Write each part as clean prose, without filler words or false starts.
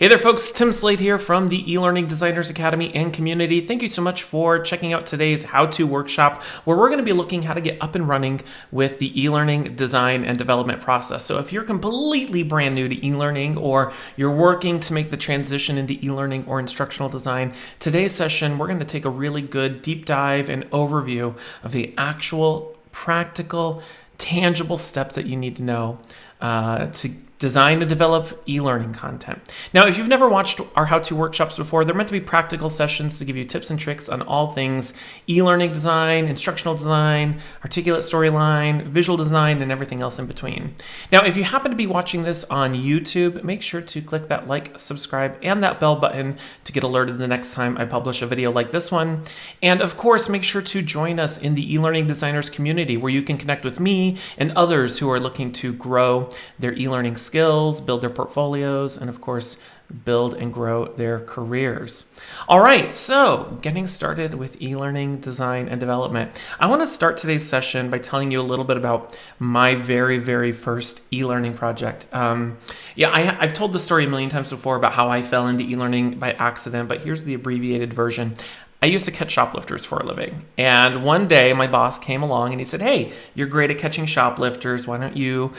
Hey there folks, Tim Slade here from the eLearning Designers Academy and community. Thank you so much for checking out today's how-to workshop where we're going to be looking how to get up and running with the e-learning design and development process. So if you're completely brand new to e-learning or you're working to make the transition into e-learning or instructional design, today's session we're going to take a really good deep dive and overview of the actual practical, tangible steps that you need to know to design and develop e-learning content. Now, if you've never watched our how-to workshops before, they're meant to be practical sessions to give you tips and tricks on all things e-learning design, instructional design, articulate storyline, visual design, and everything else in between. Now, if you happen to be watching this on YouTube, make sure to click that like, subscribe, and that bell button to get alerted the next time I publish a video like this one. And of course, make sure to join us in the e-learning designers community where you can connect with me and others who are looking to grow their e-learning skills, build their portfolios, and of course, build and grow their careers. All right, so getting started with e-learning design and development. I want to start today's session by telling you a little bit about my very first e-learning project. I've told the story a million times before about how I fell into e-learning by accident, but here's the abbreviated version. I used to catch shoplifters for a living. And one day my boss came along and he said, "Hey, you're great at catching shoplifters. Why don't you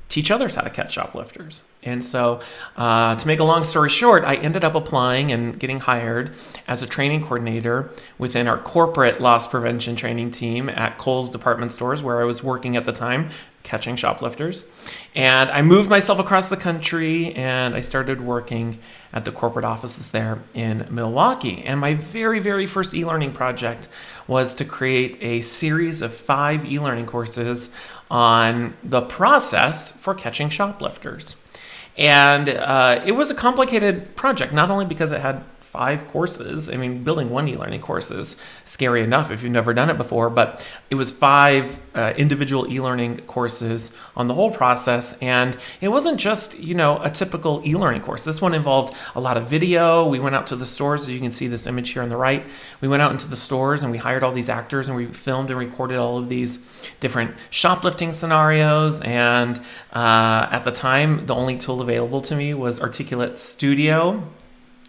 teach others how to catch shoplifters?" And so to make a long story short, I ended up applying and getting hired as a training coordinator within our corporate loss prevention training team at Kohl's department stores where I was working at the time, catching shoplifters. And I moved myself across the country and I started working at the corporate offices there in Milwaukee. And my very first e-learning project was to create a series of 5 e-learning courses on the process for catching shoplifters. And it was a complicated project, not only because it had 5 courses. I mean, building one e-learning course is scary enough if you've never done it before, but it was 5 individual e-learning courses on the whole process. And it wasn't just, a typical e-learning course. This one involved a lot of video. We went out to the stores, so you can see this image here on the right. We went out into the stores and we hired all these actors and we filmed and recorded all of these different shoplifting scenarios. And at the time, the only tool available to me was Articulate Studio,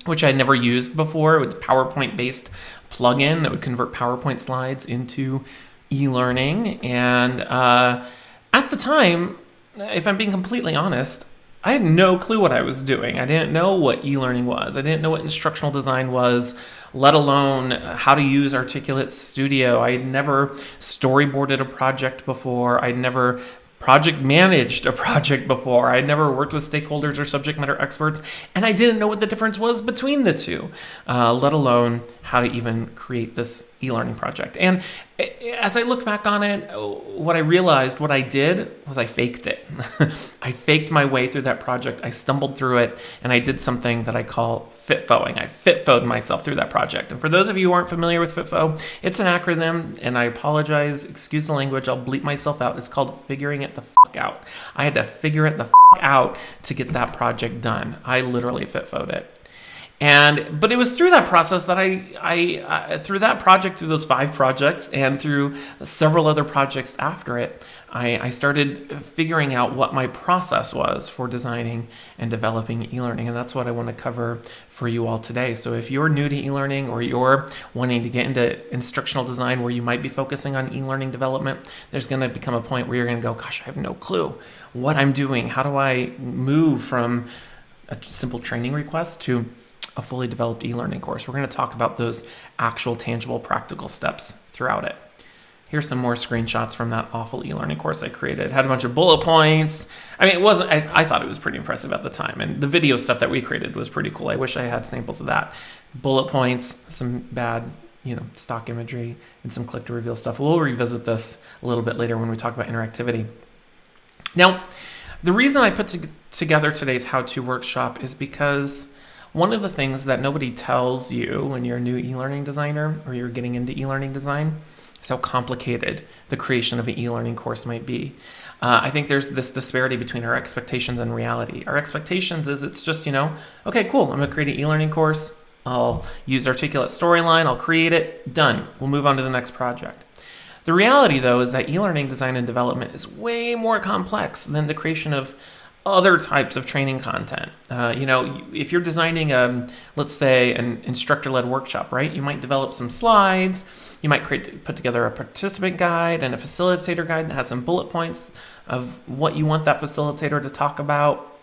which I'd never used before. It was a PowerPoint-based plugin that would convert PowerPoint slides into e-learning. And at the time, if I'm being completely honest, I had no clue what I was doing. I didn't know what e-learning was. I didn't know what instructional design was, let alone how to use Articulate Studio. I had never storyboarded a project before. I'd never project managed a project before. I'd never worked with stakeholders or subject matter experts, and I didn't know what the difference was between the two, let alone how to even create this e-learning project. And as I look back on it, what I realized, what I did was I faked it. I faked my way through that project. I stumbled through it, and I did something that I call FITFOing. I FITFO'd myself through that project. And for those of you who aren't familiar with FITFO, it's an acronym, and I apologize, excuse the language, I'll bleep myself out. It's called figuring it the fuck out. I had to figure it the fuck out to get that project done. I literally FITFO'd it. But it was through that process that I through that project, through those 5 projects, and through several other projects after it, I started figuring out what my process was for designing and developing e-learning. And that's what I want to cover for you all today. So if you're new to e-learning or you're wanting to get into instructional design where you might be focusing on e-learning development, there's going to become a point where you're going to go, gosh, I have no clue what I'm doing. How do I move from a simple training request to a fully developed e-learning course? We're going to talk about those actual, tangible, practical steps throughout it. Here's some more screenshots from that awful e-learning course I created. It had a bunch of bullet points. I mean, it wasn't, I thought it was pretty impressive at the time. And the video stuff that we created was pretty cool. I wish I had samples of that. Bullet points, some bad, stock imagery, and some click to reveal stuff. We'll revisit this a little bit later when we talk about interactivity. Now, the reason I put together today's how-to workshop is because one of the things that nobody tells you when you're a new e-learning designer or you're getting into e-learning design is how complicated the creation of an e-learning course might be. I think there's this disparity between our expectations and reality. Our expectations is it's just, okay, cool, I'm going to create an e-learning course. I'll use Articulate Storyline. I'll create it. Done. We'll move on to the next project. The reality, though, is that e-learning design and development is way more complex than the creation of other types of training content. If you're designing let's say an instructor-led workshop, right? You might develop some slides. You might put together a participant guide and a facilitator guide that has some bullet points of what you want that facilitator to talk about.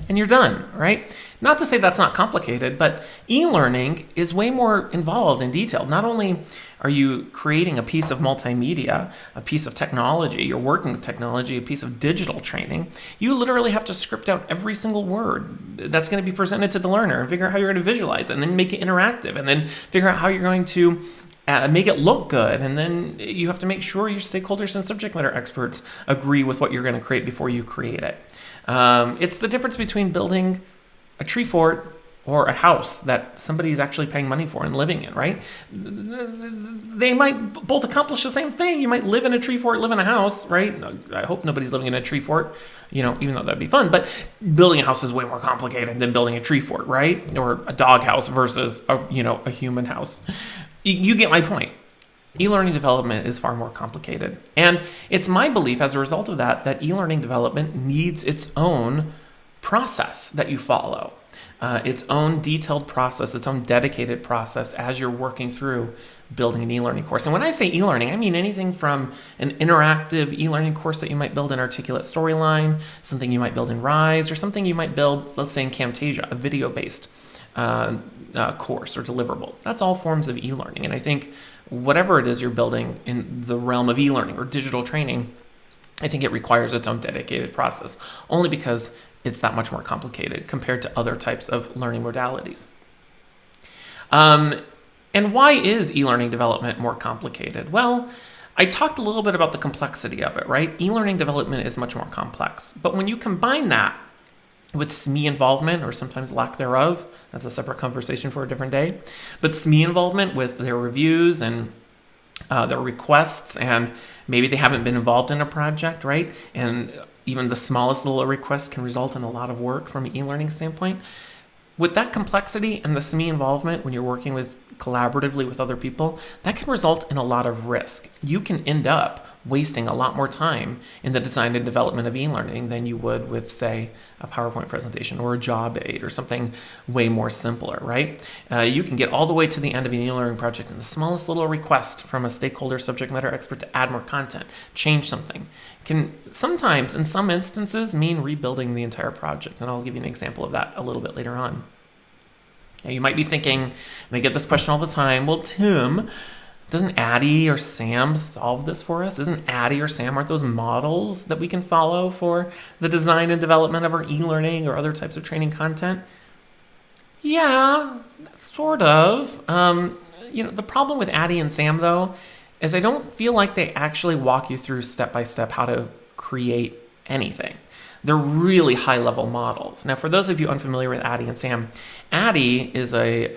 And you're done, right? Not to say that's not complicated, but e-learning is way more involved and detailed. Not only are you creating a piece of multimedia, a piece of technology, you're working with technology, a piece of digital training, you literally have to script out every single word that's going to be presented to the learner and figure out how you're going to visualize it and then make it interactive and then figure out how you're going to make it look good. And then you have to make sure your stakeholders and subject matter experts agree with what you're going to create before you create it. It's the difference between building a tree fort or a house that somebody's actually paying money for and living in, right? They might both accomplish the same thing. You might live in a tree fort, live in a house, right? I hope nobody's living in a tree fort, even though that'd be fun. But building a house is way more complicated than building a tree fort, right? Or a dog house versus a human house. You get my point. E-learning development is far more complicated. And it's my belief as a result of that e-learning development needs its own process that you follow, its own detailed process, its own dedicated process as you're working through building an e-learning course. And when I say e-learning, I mean anything from an interactive e-learning course that you might build in Articulate Storyline, something you might build in Rise, or something you might build, let's say in Camtasia, a video-based course or deliverable. That's all forms of e-learning. And I think whatever it is you're building in the realm of e-learning or digital training, I think it requires its own dedicated process, only because it's that much more complicated compared to other types of learning modalities. And why is e-learning development more complicated? Well, I talked a little bit about the complexity of it, right? E-learning development is much more complex. But when you combine that with SME involvement, or sometimes lack thereof, that's a separate conversation for a different day, but SME involvement with their reviews and their requests, and maybe they haven't been involved in a project, right? And even the smallest little request can result in a lot of work from an e-learning standpoint. With that complexity and the SME involvement, when you're working with collaboratively with other people, that can result in a lot of risk. You can end up wasting a lot more time in the design and development of e-learning than you would with, say, a PowerPoint presentation or a job aid or something way more simpler, right? You can get all the way to the end of an e-learning project and the smallest little request from a stakeholder subject matter expert to add more content, change something, can sometimes, in some instances, mean rebuilding the entire project. And I'll give you an example of that a little bit later on. Now, you might be thinking, and I get this question all the time, well, Tim, doesn't ADDIE or SAM solve this for us? Isn't ADDIE or SAM, aren't those models that we can follow for the design and development of our e-learning or other types of training content? Yeah, sort of. The problem with ADDIE and SAM, though, is I don't feel like they actually walk you through step-by-step how to create anything. They're really high-level models. Now, for those of you unfamiliar with ADDIE and SAM, ADDIE is a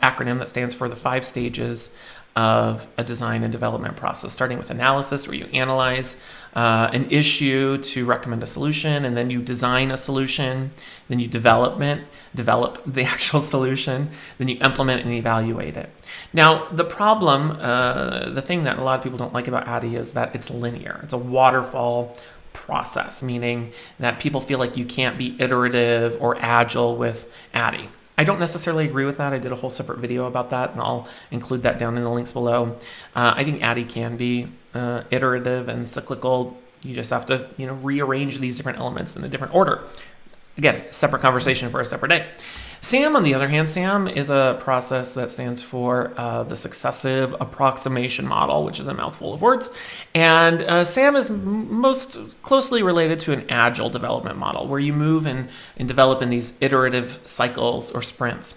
acronym that stands for the 5 stages of a design and development process, starting with analysis, where you analyze an issue to recommend a solution, and then you design a solution, then you develop the actual solution, then you implement and evaluate it. Now, the problem, the thing that a lot of people don't like about ADDIE is that it's linear. It's a waterfall process, meaning that people feel like you can't be iterative or agile with ADDIE. I don't necessarily agree with that. I did a whole separate video about that, and I'll include that down in the links below. I think ADDIE can be iterative and cyclical. You just have to, rearrange these different elements in a different order. Again, separate conversation for a separate day. SAM, on the other hand, SAM is a process that stands for the Successive Approximation Model, which is a mouthful of words. And SAM is most closely related to an agile development model, where you move and develop in these iterative cycles or sprints.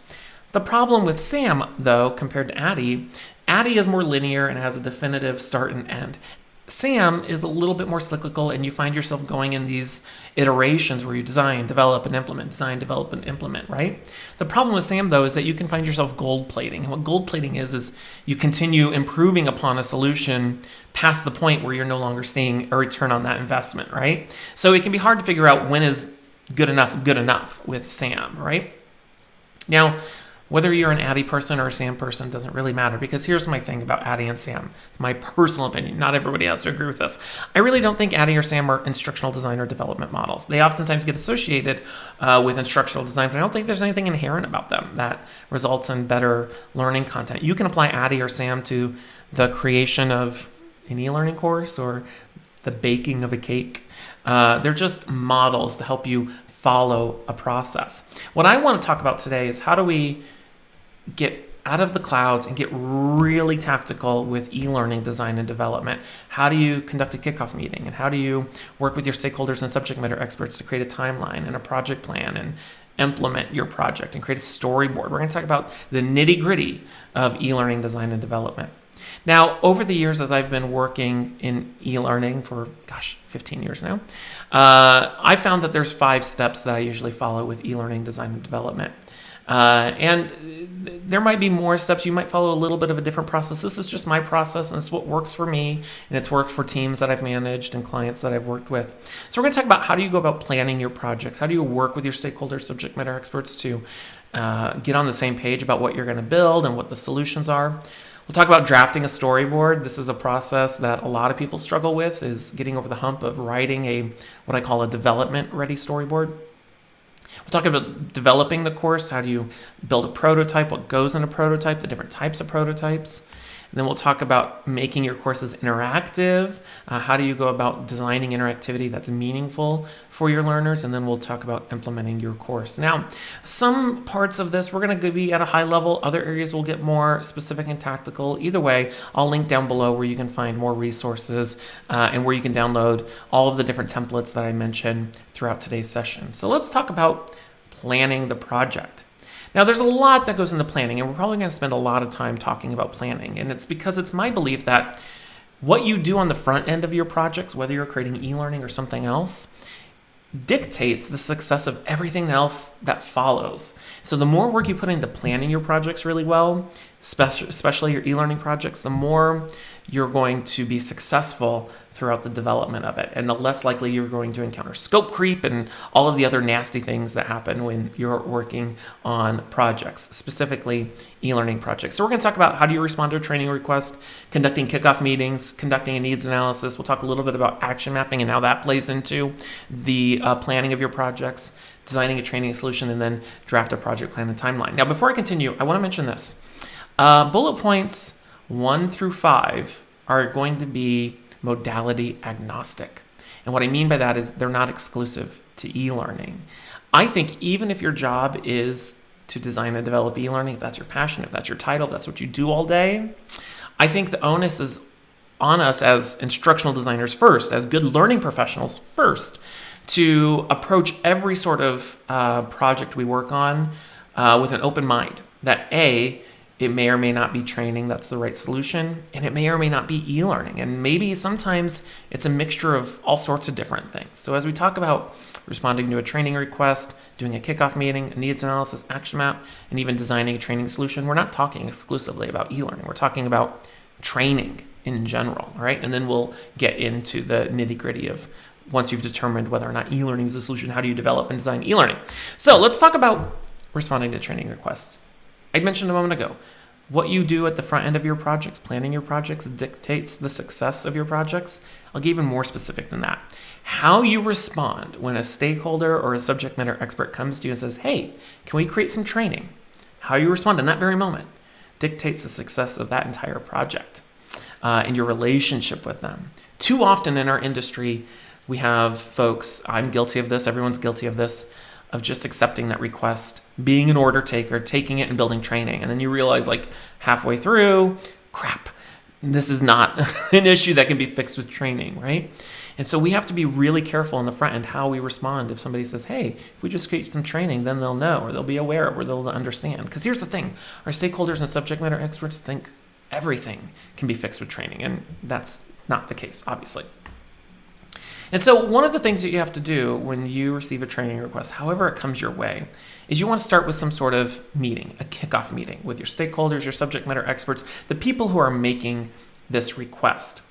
The problem with SAM, though, compared to ADDIE is more linear and has a definitive start and end. SAM is a little bit more cyclical, and you find yourself going in these iterations where you design, develop, and implement, design, develop, and implement, right? The problem with SAM, though, is that you can find yourself gold plating. And what gold plating is you continue improving upon a solution past the point where you're no longer seeing a return on that investment, right? So it can be hard to figure out when is good enough with SAM, right? Now, Whether you're an ADDIE person or a SAM person doesn't really matter, because here's my thing about ADDIE and SAM. My personal opinion, not everybody has to agree with this. I really don't think ADDIE or SAM are instructional design or development models. They oftentimes get associated with instructional design, but I don't think there's anything inherent about them that results in better learning content. You can apply ADDIE or SAM to the creation of an e-learning course or the baking of a cake. They're just models to help you follow a process. What I want to talk about today is how do we get out of the clouds and get really tactical with e-learning design and development. How do you conduct a kickoff meeting, and how do you work with your stakeholders and subject matter experts to create a timeline and a project plan and implement your project and create a storyboard. We're going to talk about the nitty-gritty of e-learning design and development. Now, over the years, as I've been working in e-learning for, 15 years now, I found that there's 5 steps that I usually follow with e-learning design and development. And there might be more steps. You might follow a little bit of a different process. This is just my process, and it's what works for me, and it's worked for teams that I've managed and clients that I've worked with. So we're going to talk about how do you go about planning your projects? How do you work with your stakeholders, subject matter experts to get on the same page about what you're going to build and what the solutions are. We'll talk about drafting a storyboard. This is a process that a lot of people struggle with, is getting over the hump of writing what I call a development-ready storyboard. We'll talk about developing the course. How do you build a prototype? What goes in a prototype? The different types of prototypes. And then we'll talk about making your courses interactive. How do you go about designing interactivity that's meaningful for your learners? And then we'll talk about implementing your course. Now, some parts of this, we're going to be at a high level. Other areas will get more specific and tactical. Either way, I'll link down below where you can find more resources and where you can download all of the different templates that I mentioned throughout today's session. So let's talk about planning the project. Now, there's a lot that goes into planning, and we're probably going to spend a lot of time talking about planning. And it's because it's my belief that what you do on the front end of your projects, whether you're creating e-learning or something else, dictates the success of everything else that follows. So the more work you put into planning your projects really well, especially your e-learning projects, the more you're going to be successful throughout the development of it, and the less likely you're going to encounter scope creep and all of the other nasty things that happen when you're working on projects, specifically e-learning projects. So we're going to talk about how do you respond to a training request, conducting kickoff meetings, conducting a needs analysis. We'll talk a little bit about action mapping and how that plays into the planning of your projects, designing a training solution, and then draft a project plan and timeline. Now, before I continue, I want to mention this. Bullet points 1 through 5 are going to be modality agnostic. And what I mean by that is they're not exclusive to e-learning. I think even if your job is to design and develop e-learning, if that's your passion, if that's your title, if that's what you do all day, I think the onus is on us as instructional designers first, as good learning professionals first, to approach every sort of project we work on with an open mind. That A, it may or may not be training that's the right solution, and it may or may not be e-learning. And maybe sometimes it's a mixture of all sorts of different things. So as we talk about responding to a training request, doing a kickoff meeting, a needs analysis, action map, and even designing a training solution, we're not talking exclusively about e-learning. We're talking about training in general, right? And then we'll get into the nitty-gritty of once you've determined whether or not e-learning is the solution, how do you develop and design e-learning? So let's talk about responding to training requests. I mentioned a moment ago, what you do at the front end of your projects, planning your projects, dictates the success of your projects. I'll get even more specific than that. How you respond when a stakeholder or a subject matter expert comes to you and says, hey, can we create some training? How you respond in that very moment dictates the success of that entire project and your relationship with them. Too often in our industry, we have folks, I'm guilty of this, everyone's guilty of this, of just accepting that request, being an order taker, taking it and building training. And then you realize like halfway through, crap, this is not an issue that can be fixed with training, right? And so we have to be really careful on the front end how we respond if somebody says, hey, if we just create some training, then they'll know, or they'll be aware of, or they'll understand. Because here's the thing, our stakeholders and subject matter experts think everything can be fixed with training, and that's not the case, obviously. And so one of the things that you have to do when you receive a training request, however it comes your way, is you want to start with some sort of meeting, a kickoff meeting with your stakeholders, your subject matter experts, the people who are making this request.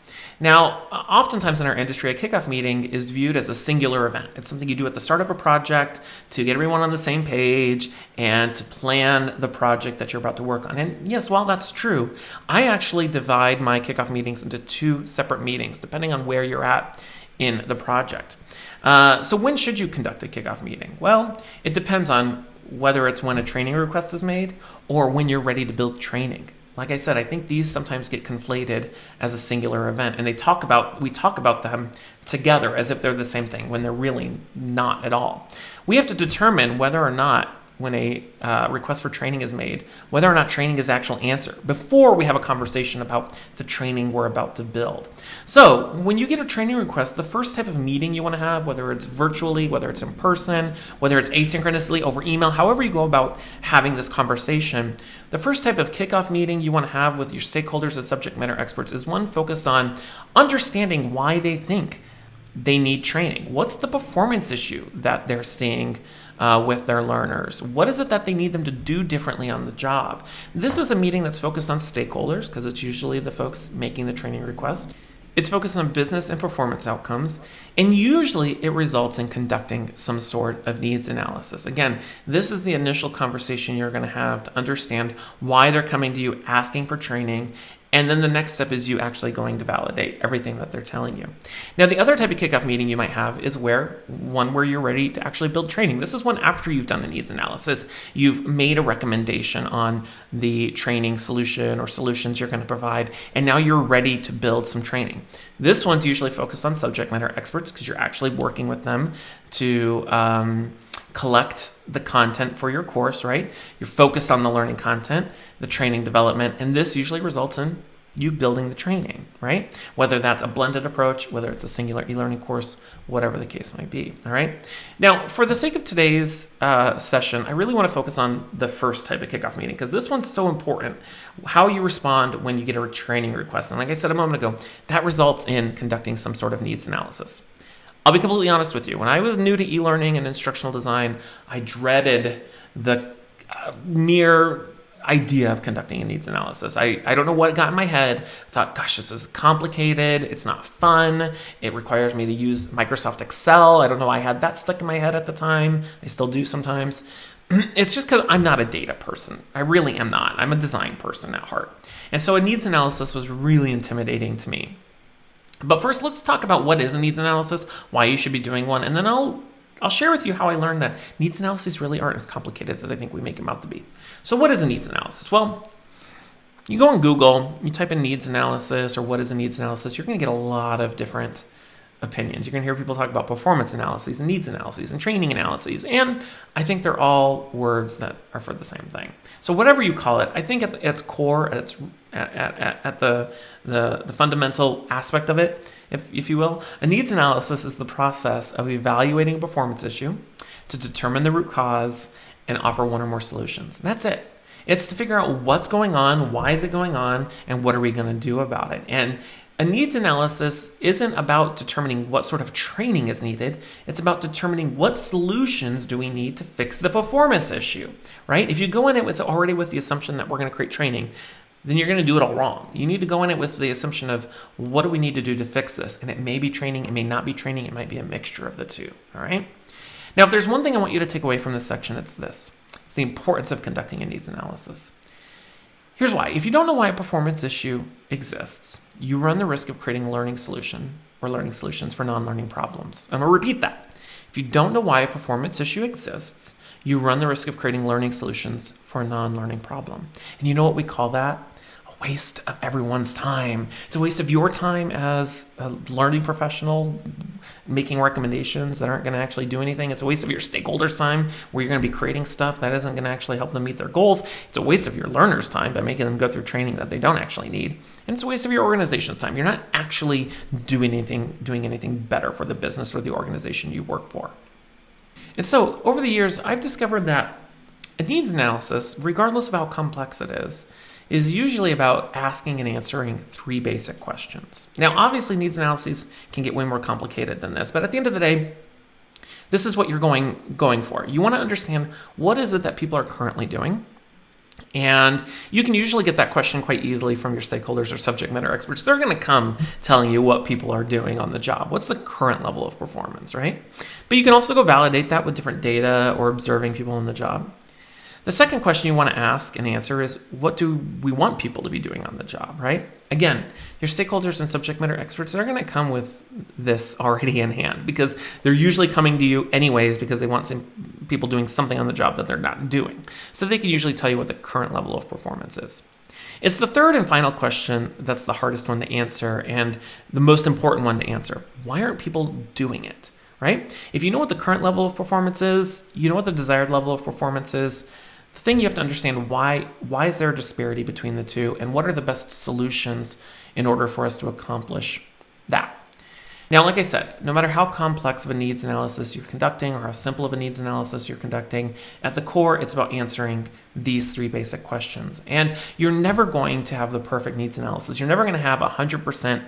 Now, oftentimes in our industry, a kickoff meeting is viewed as a singular event. It's something you do at the start of a project to get everyone on the same page and to plan the project that you're about to work on. And yes, while that's true, I actually divide my kickoff meetings into 2 separate meetings, depending on where you're at in the project. So when should you conduct a kickoff meeting? Well, it depends on whether it's when a training request is made or when you're ready to build training. Like I said, I think these sometimes get conflated as a singular event, and we talk about them together as if they're the same thing when they're really not at all. We have to determine whether or not, when a request for training is made, whether or not training is actual answer before we have a conversation about the training we're about to build. So when you get a training request, the first type of meeting you want to have, whether it's virtually, whether it's in person, whether it's asynchronously over email, however you go about having this conversation, the first type of kickoff meeting you want to have with your stakeholders as subject matter experts is one focused on understanding why they think they need training. What's the performance issue that they're seeing with their learners? What is it that they need them to do differently on the job? This is a meeting that's focused on stakeholders because it's usually the folks making the training request. It's focused on business and performance outcomes, and usually it results in conducting some sort of needs analysis. Again, this is the initial conversation you're going to have to understand why they're coming to you asking for training, and then the next step is you actually going to validate everything that they're telling you. Now, the other type of kickoff meeting you might have is where you're ready to actually build training. This is one after you've done a needs analysis. You've made a recommendation on the training solution or solutions you're going to provide, and now you're ready to build some training. This one's usually focused on subject matter experts because you're actually working with them to collect the content for your course, right? You're focused on the learning content, the training development, and this usually results in you building the training, right? Whether that's a blended approach, whether it's a singular e-learning course, whatever the case might be, all right? Now, for the sake of today's session, I really want to focus on the first type of kickoff meeting because this one's so important, how you respond when you get a training request. And like I said a moment ago, that results in conducting some sort of needs analysis. I'll be completely honest with you. When I was new to e-learning and instructional design, I dreaded the mere idea of conducting a needs analysis. I don't know what got in my head. I thought, gosh, this is complicated. It's not fun. It requires me to use Microsoft Excel. I don't know. I had that stuck in my head at the time. I still do sometimes. It's just because I'm not a data person. I really am not. I'm a design person at heart. And so a needs analysis was really intimidating to me. But first, let's talk about what is a needs analysis, why you should be doing one, and then I'll share with you how I learned that needs analyses really aren't as complicated as I think we make them out to be. So what is a needs analysis? Well, you go on Google, you type in needs analysis or what is a needs analysis, you're going to get a lot of different opinions. You're going to hear people talk about performance analyses and needs analyses and training analyses, and I think they're all words that are for the same thing. So whatever you call it, I think at its core, at the fundamental aspect of it, if you will, a needs analysis is the process of evaluating a performance issue to determine the root cause and offer one or more solutions. That's it. It's to figure out what's going on, why is it going on, and what are we going to do about it. And a needs analysis isn't about determining what sort of training is needed. It's about determining what solutions do we need to fix the performance issue, right? If you go in it already with the assumption that we're going to create training, then you're going to do it all wrong. You need to go in it with the assumption of what do we need to do to fix this? And it may be training, it may not be training, it might be a mixture of the two, all right? Now, if there's one thing I want you to take away from this section, it's this. It's the importance of conducting a needs analysis. Here's why. If you don't know why a performance issue exists, you run the risk of creating a learning solution or learning solutions for non-learning problems. I'm going to repeat that. If you don't know why a performance issue exists, you run the risk of creating learning solutions for a non-learning problem. And you know what we call that? A waste of everyone's time. It's a waste of your time as a learning professional making recommendations that aren't going to actually do anything. It's a waste of your stakeholders' time where you're going to be creating stuff that isn't going to actually help them meet their goals. It's a waste of your learners' time by making them go through training that they don't actually need. And it's a waste of your organization's time. You're not actually doing anything better for the business or the organization you work for. And so over the years, I've discovered that a needs analysis, regardless of how complex it is usually about asking and answering 3 basic questions. Now, obviously, needs analyses can get way more complicated than this, but at the end of the day, this is what you're going for. You want to understand what is it that people are currently doing, And you can usually get that question quite easily from your stakeholders or subject matter experts. They're going to come telling you what people are doing on the job. What's the current level of performance, right? But you can also go validate that with different data or observing people on the job. The second question you want to ask and answer is, what do we want people to be doing on the job, right? Again, your stakeholders and subject matter experts, they're going to come with this already in hand because they're usually coming to you anyways because they want some people doing something on the job that they're not doing. So they can usually tell you what the current level of performance is. It's the third and final question that's the hardest one to answer and the most important one to answer. Why aren't people doing it, right? If you know what the current level of performance is, you know what the desired level of performance is, the thing you have to understand, why is there a disparity between the two, and what are the best solutions in order for us to accomplish that? Now, like I said, no matter how complex of a needs analysis you're conducting or how simple of a needs analysis you're conducting, at the core, it's about answering these three basic questions. And you're never going to have the perfect needs analysis. You're never going to have 100%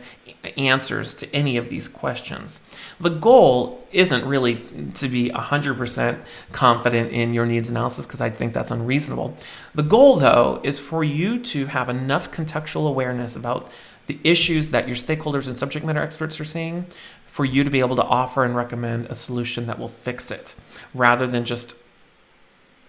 answers to any of these questions. The goal isn't really to be 100% confident in your needs analysis, because I think that's unreasonable. The goal, though, is for you to have enough contextual awareness about the issues that your stakeholders and subject matter experts are seeing for you to be able to offer and recommend a solution that will fix it, rather than just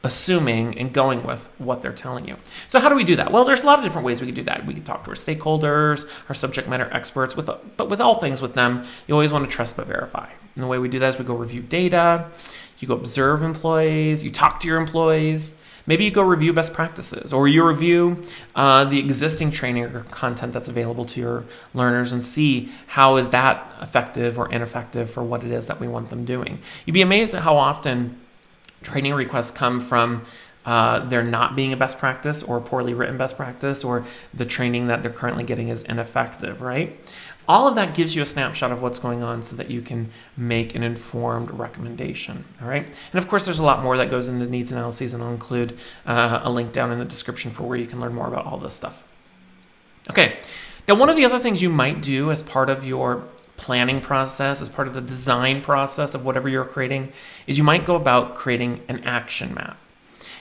assuming and going with what they're telling you. So how do we do that? Well, there's a lot of different ways we can do that. We can talk to our stakeholders, our subject matter experts, but with all things with them, you always want to trust but verify. And the way we do that is we go review data, you go observe employees, you talk to your employees, maybe you go review best practices, or you review the existing training or content that's available to your learners and see how is that effective or ineffective for what it is that we want them doing. You'd be amazed at how often training requests come from there not being a best practice or a poorly written best practice, or the training that they're currently getting is ineffective, right? All of that gives you a snapshot of what's going on so that you can make an informed recommendation, all right? And of course, there's a lot more that goes into needs analyses, and I'll include a link down in the description for where you can learn more about all this stuff. Okay, now one of the other things you might do as part of your planning process, as part of the design process of whatever you're creating, is you might go about creating an action map.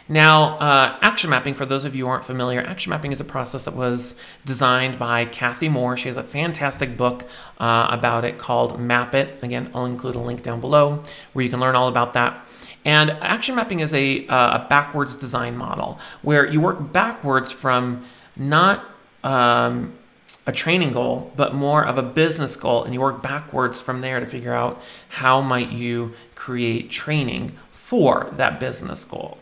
Now, action mapping, for those of you who aren't familiar, action mapping is a process that was designed by Kathy Moore. She has a fantastic book about it called Map It. Again, I'll include a link down below where you can learn all about that. And action mapping is a backwards design model where you work backwards from not a training goal, but more of a business goal, and you work backwards from there to figure out how might you create training for that business goal.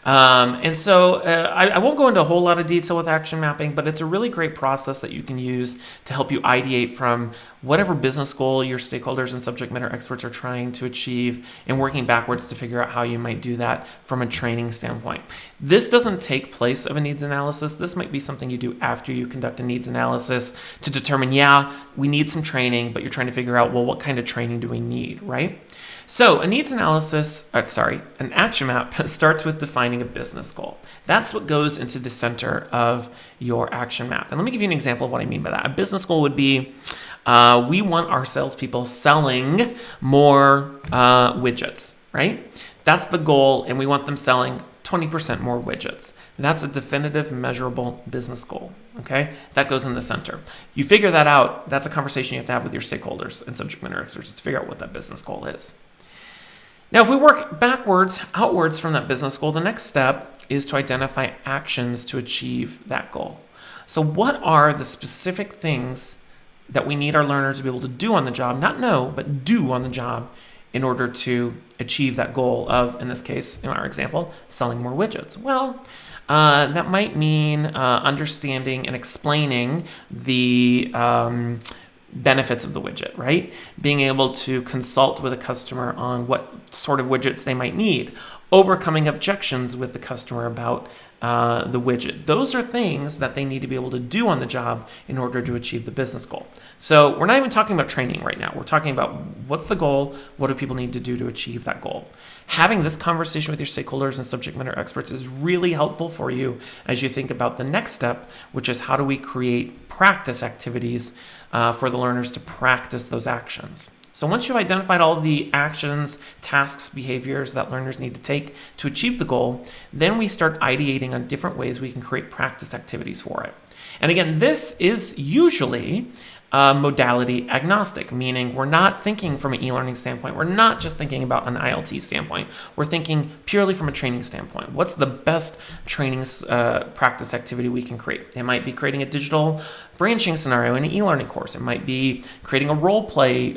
And so I won't go into a whole lot of detail with action mapping, but it's a really great process that you can use to help you ideate from whatever business goal your stakeholders and subject matter experts are trying to achieve, and working backwards to figure out how you might do that from a training standpoint. This doesn't take place of a needs analysis. This might be something you do after you conduct a needs analysis to determine, yeah, we need some training, but you're trying to figure out, well, what kind of training do we need, right? So a needs analysis, an action map starts with defining a business goal. That's what goes into the center of your action map. And let me give you an example of what I mean by that. A business goal would be, we want our salespeople selling more widgets, right? That's the goal, and we want them selling 20% more widgets. That's a definitive, measurable business goal, okay? That goes in the center. You figure that out, that's a conversation you have to have with your stakeholders and subject matter experts to figure out what that business goal is. Now, if we work outwards from that business goal, the next step is to identify actions to achieve that goal. So what are the specific things that we need our learners to be able to do on the job, not know, but do on the job in order to achieve that goal of, in this case, in our example, selling more widgets? Well, that might mean understanding and explaining the benefits of the widget, right? Being able to consult with a customer on what sort of widgets they might need, overcoming objections with the customer about the widget. Those are things that they need to be able to do on the job in order to achieve the business goal. So we're not even talking about training right now. We're talking about what's the goal, what do people need to do to achieve that goal. Having this conversation with your stakeholders and subject matter experts is really helpful for you as you think about the next step, which is how do we create practice activities for the learners to practice those actions. So once you've identified all the actions, tasks, behaviors that learners need to take to achieve the goal, then we start ideating on different ways we can create practice activities for it. And again, this is usually modality agnostic, meaning we're not thinking from an e-learning standpoint. We're not just thinking about an ILT standpoint. We're thinking purely from a training standpoint. What's the best training practice activity we can create? It might be creating a digital branching scenario in an e-learning course. It might be creating a role play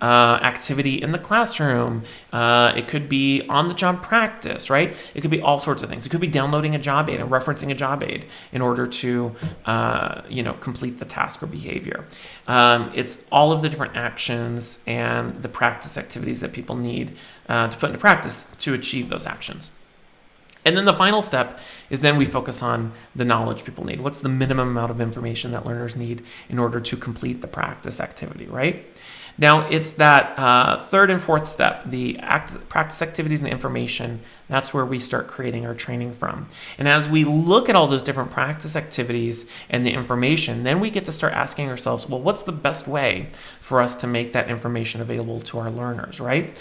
activity in the classroom. It could be on-the-job practice, right? It could be all sorts of things. It could be downloading a job aid and referencing a job aid in order to, complete the task or behavior. It's all of the different actions and the practice activities that people need to put into practice to achieve those actions. And then the final step is then we focus on the knowledge people need. What's the minimum amount of information that learners need in order to complete the practice activity, right? Now, it's that third and fourth step, the practice activities and the information. That's where we start creating our training from. And as we look at all those different practice activities and the information, then we get to start asking ourselves, well, what's the best way for us to make that information available to our learners, right?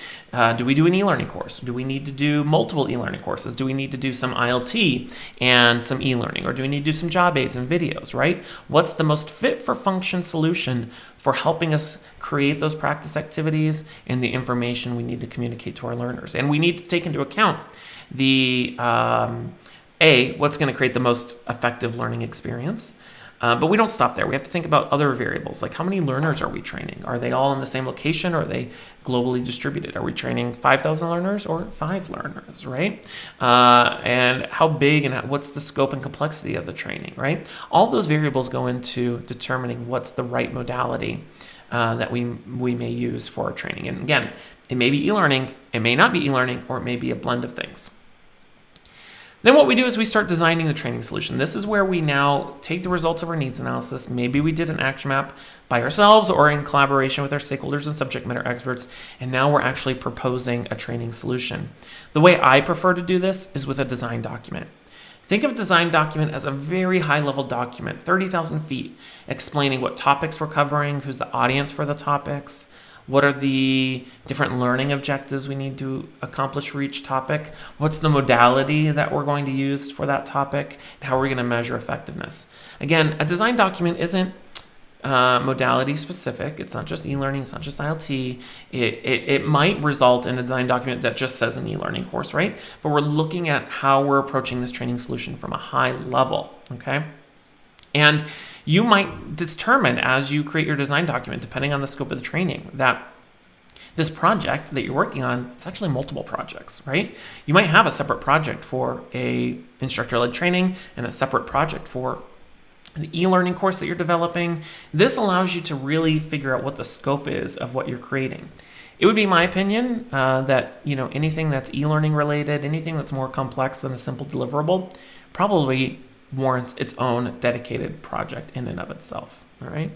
Do we do an e-learning course? Do we need to do multiple e-learning courses? Do we need to do some ILT and some e-learning? Or do we need to do some job aids and videos, right? What's the most fit for function solution for helping us create those practice activities and the information we need to communicate to our learners? And we need to take into account the what's going to create the most effective learning experience. But we don't stop there. We have to think about other variables, like how many learners are we training? Are they all in the same location, or are they globally distributed? Are we training 5,000 learners or 5 learners, right? And how big and what's the scope and complexity of the training, right? All those variables go into determining what's the right modality that we may use for our training. And again, it may be e-learning, it may not be e-learning, or it may be a blend of things. Then what we do is we start designing the training solution. This is where we now take the results of our needs analysis. Maybe we did an action map by ourselves or in collaboration with our stakeholders and subject matter experts, and now we're actually proposing a training solution. The way I prefer to do this is with a design document. Think of a design document as a very high-level document, 30,000 feet, explaining what topics we're covering, who's the audience for the topics, what are the different learning objectives we need to accomplish for each topic? What's the modality that we're going to use for that topic? And how are we going to measure effectiveness? Again, a design document isn't modality specific. It's not just e-learning. It's not just ILT. It might result in a design document that just says an e-learning course, right? But we're looking at how we're approaching this training solution from a high level, okay? And you might determine as you create your design document, depending on the scope of the training, that this project that you're working on, it's actually multiple projects, right? You might have a separate project for a instructor-led training and a separate project for the e-learning course that you're developing. This allows you to really figure out what the scope is of what you're creating. It would be my opinion that anything that's e-learning related, anything that's more complex than a simple deliverable, probably warrants its own dedicated project in and of itself. All right.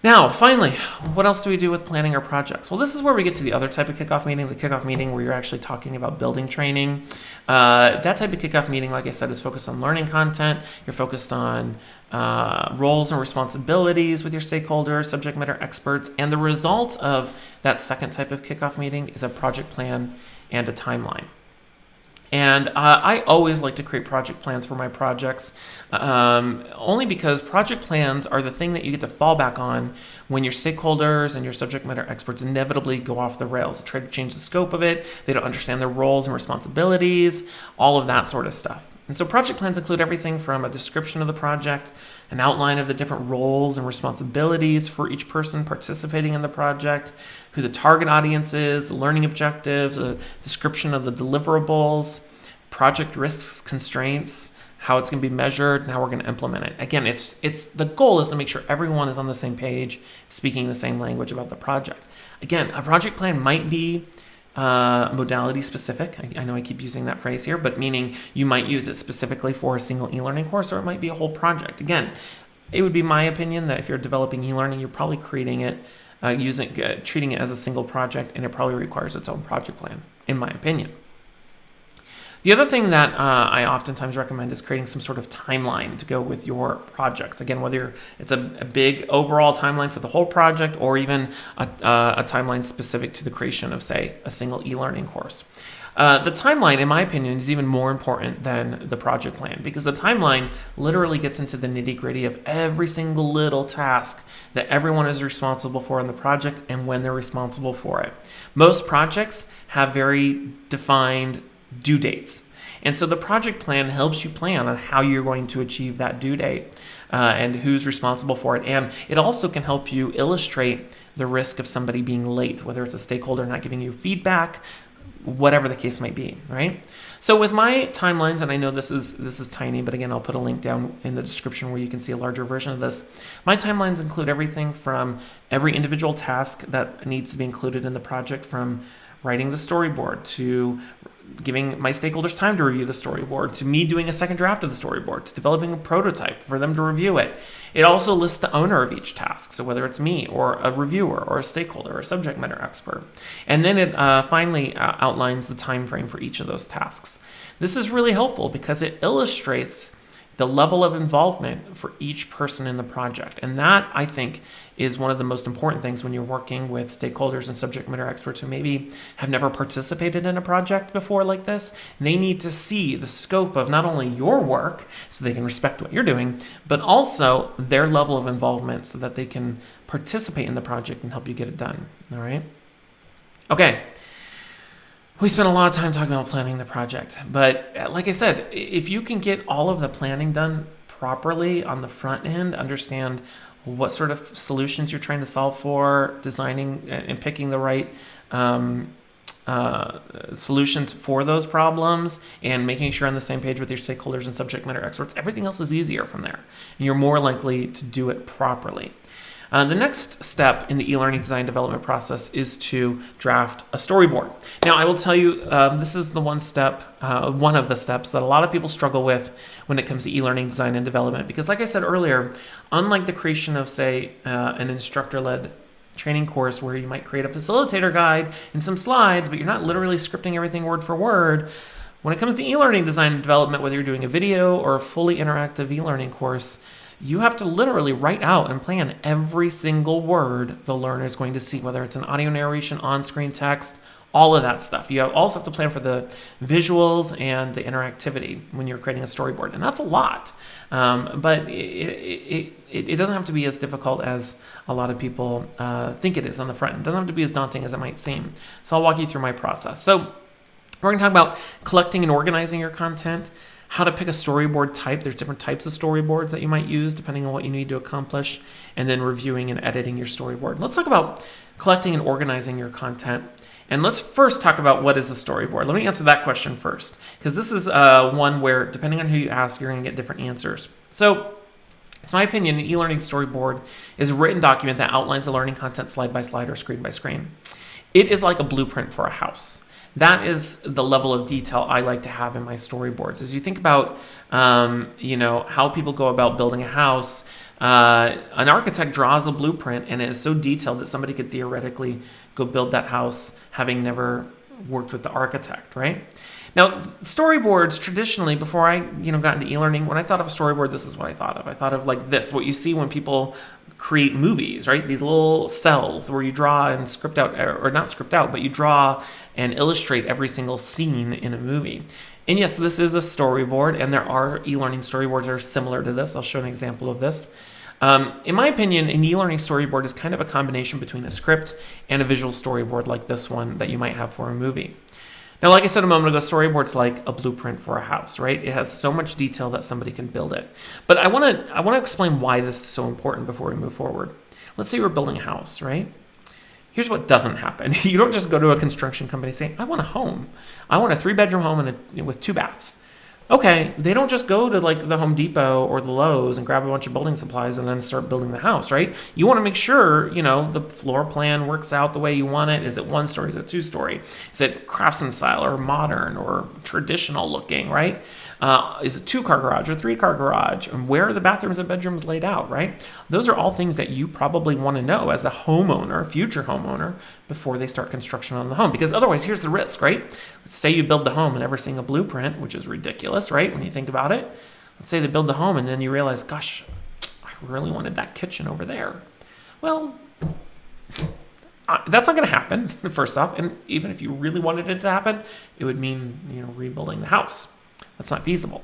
Now, finally, what else do we do with planning our projects? Well, this is where we get to the other type of kickoff meeting, the kickoff meeting where you're actually talking about building training. That type of kickoff meeting, like I said, is focused on learning content. You're focused on roles and responsibilities with your stakeholders, subject matter experts, and the result of that second type of kickoff meeting is a project plan and a timeline. And I always like to create project plans for my projects, only because project plans are the thing that you get to fall back on when your stakeholders and your subject matter experts inevitably go off the rails, try to change the scope of it, they don't understand their roles and responsibilities, all of that sort of stuff. And so project plans include everything from a description of the project, an outline of the different roles and responsibilities for each person participating in the project, who the target audience is, learning objectives, a description of the deliverables, project risks, constraints, how it's going to be measured, and how we're going to implement it. Again, it's the goal is to make sure everyone is on the same page, speaking the same language about the project. Again, a project plan might be modality specific. I know I keep using that phrase here, but meaning you might use it specifically for a single e-learning course, or it might be a whole project. Again, it would be my opinion that if you're developing e-learning, you're probably creating it, treating it as a single project, and it probably requires its own project plan, in my opinion. The other thing that I oftentimes recommend is creating some sort of timeline to go with your projects. Again, whether it's a big overall timeline for the whole project or even a timeline specific to the creation of, say, a single e-learning course. The timeline, in my opinion, is even more important than the project plan, because the timeline literally gets into the nitty-gritty of every single little task that everyone is responsible for in the project and when they're responsible for it. Most projects have very defined due dates. And so the project plan helps you plan on how you're going to achieve that due date and who's responsible for it. And it also can help you illustrate the risk of somebody being late, whether it's a stakeholder not giving you feedback, whatever the case might be, right? So with my timelines, and I know this is tiny, but again, I'll put a link down in the description where you can see a larger version of this. My timelines include everything from every individual task that needs to be included in the project, from writing the storyboard to giving my stakeholders time to review the storyboard, to me doing a second draft of the storyboard, to developing a prototype for them to review it. It also lists the owner of each task, so whether it's me or a reviewer or a stakeholder or a subject matter expert. And then it finally outlines the time frame for each of those tasks. This is really helpful because it illustrates the level of involvement for each person in the project. And that, I think, is one of the most important things when you're working with stakeholders and subject matter experts who maybe have never participated in a project before like this. They need to see the scope of not only your work so they can respect what you're doing, but also their level of involvement so that they can participate in the project and help you get it done. All right? Okay. We spent a lot of time talking about planning the project, but like I said, if you can get all of the planning done properly on the front end, understand what sort of solutions you're trying to solve for, designing and picking the right solutions for those problems, and making sure you're on the same page with your stakeholders and subject matter experts, everything else is easier from there, and you're more likely to do it properly. The next step in the e-learning design development process is to draft a storyboard. Now, I will tell you, this is the one of the steps that a lot of people struggle with when it comes to e-learning design and development, because like I said earlier, unlike the creation of, say, an instructor-led training course where you might create a facilitator guide and some slides, but you're not literally scripting everything word for word, when it comes to e-learning design and development, whether you're doing a video or a fully interactive e-learning course, you have to literally write out and plan every single word the learner is going to see, whether it's an audio narration, on-screen text, all of that stuff. You also have to plan for the visuals and the interactivity when you're creating a storyboard, and that's a lot. But it doesn't have to be as difficult as a lot of people think it is on the front end. It doesn't have to be as daunting as it might seem. So I'll walk you through my process. So we're going to talk about collecting and organizing your content, how to pick a storyboard type. There's different types of storyboards that you might use depending on what you need to accomplish, and then reviewing and editing your storyboard. Let's talk about collecting and organizing your content. And let's first talk about what is a storyboard. Let me answer that question first, because this is one where, depending on who you ask, you're going to get different answers. So it's my opinion, an e-learning storyboard is a written document that outlines the learning content slide by slide or screen by screen. It is like a blueprint for a house. That is the level of detail I like to have in my storyboards. As you think about, how people go about building a house, an architect draws a blueprint, and it is so detailed that somebody could theoretically go build that house having never worked with the architect, right? Now, storyboards traditionally, before I got into e-learning, when I thought of a storyboard, this is what I thought of. I thought of like this, what you see when people create movies, right? These little cells where you draw and script out, or not script out, but you draw and illustrate every single scene in a movie. And yes, this is a storyboard, and there are e-learning storyboards that are similar to this. I'll show an example of this. In my opinion, an e-learning storyboard is kind of a combination between a script and a visual storyboard like this one that you might have for a movie. Now, like I said a moment ago, storyboard's like a blueprint for a house, right? It has so much detail that somebody can build it. But I want to explain why this is so important before we move forward. Let's say we're building a house, right? Here's what doesn't happen. You don't just go to a construction company saying, I want a home. I want a 3-bedroom home with 2 baths. Okay, they don't just go to like the Home Depot or the Lowe's and grab a bunch of building supplies and then start building the house, right? You want to make sure, the floor plan works out the way you want it. Is it 1 story? Is it 2 story? Is it craftsman style or modern or traditional looking, right? Is it 2-car garage or 3-car garage? And where are the bathrooms and bedrooms laid out, right? Those are all things that you probably want to know as a homeowner, future homeowner, before they start construction on the home. Because otherwise, here's the risk, right? Let's say you build the home and never seeing a blueprint, which is ridiculous, right? When you think about it. Let's say they build the home and then you realize, gosh, I really wanted that kitchen over there. Well, that's not going to happen, first off. And even if you really wanted it to happen, it would mean, rebuilding the house. That's not feasible.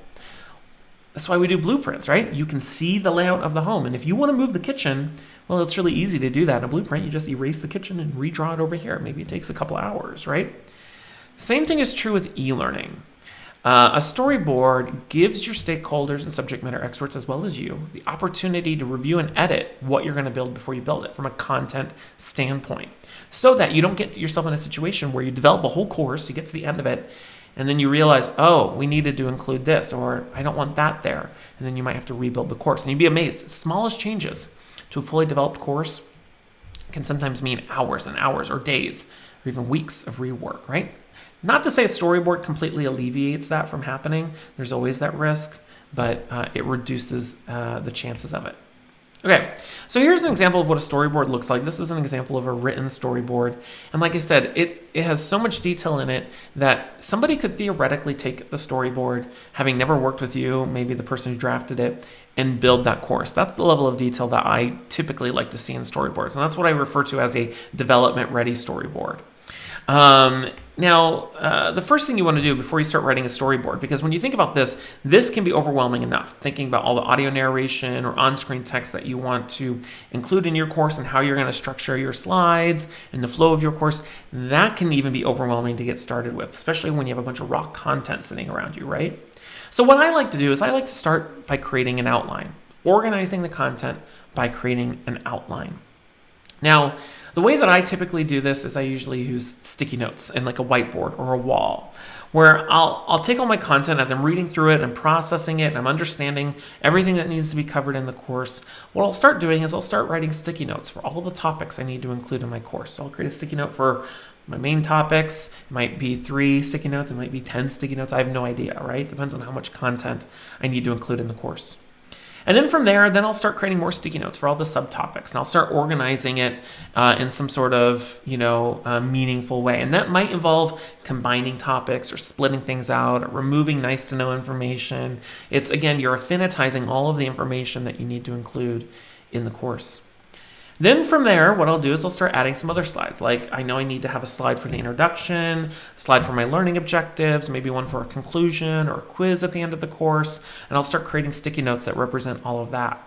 That's why we do blueprints, right? You can see the layout of the home. And if you want to move the kitchen, well, it's really easy to do that in a blueprint. You just erase the kitchen and redraw it over here. Maybe it takes a couple hours, right? Same thing is true with e-learning. A storyboard gives your stakeholders and subject matter experts, as well as you, the opportunity to review and edit what you're going to build before you build it from a content standpoint, so that you don't get yourself in a situation where you develop a whole course, you get to the end of it, and then you realize, oh, we needed to include this, or I don't want that there. And then you might have to rebuild the course. And you'd be amazed. The smallest changes to a fully developed course can sometimes mean hours and hours or days or even weeks of rework, right? Not to say a storyboard completely alleviates that from happening. There's always that risk, but it reduces the chances of it. Okay, so here's an example of what a storyboard looks like. This is an example of a written storyboard. And like I said, it has so much detail in it that somebody could theoretically take the storyboard, having never worked with you, maybe the person who drafted it, and build that course. That's the level of detail that I typically like to see in storyboards. And that's what I refer to as a development-ready storyboard. Now, the first thing you want to do before you start writing a storyboard, because when you think about this can be overwhelming enough. Thinking about all the audio narration or on-screen text that you want to include in your course and how you're going to structure your slides and the flow of your course, that can even be overwhelming to get started with, especially when you have a bunch of raw content sitting around you, right? So what I like to do is I like to start by creating an outline, organizing the content by creating an outline. Now, the way that I typically do this is I usually use sticky notes in like a whiteboard or a wall, where I'll take all my content as I'm reading through it and processing it and I'm understanding everything that needs to be covered in the course. What I'll start doing is I'll start writing sticky notes for all the topics I need to include in my course. So I'll create a sticky note for my main topics. It might be 3 sticky notes, it might be 10 sticky notes. I have no idea, right? Depends on how much content I need to include in the course. And then from there, then I'll start creating more sticky notes for all the subtopics, and I'll start organizing it in some sort of, meaningful way. And that might involve combining topics or splitting things out or removing nice to know information. It's, again, you're affinitizing all of the information that you need to include in the course. Then from there, what I'll do is I'll start adding some other slides. Like I know I need to have a slide for the introduction, a slide for my learning objectives, maybe one for a conclusion or a quiz at the end of the course, and I'll start creating sticky notes that represent all of that.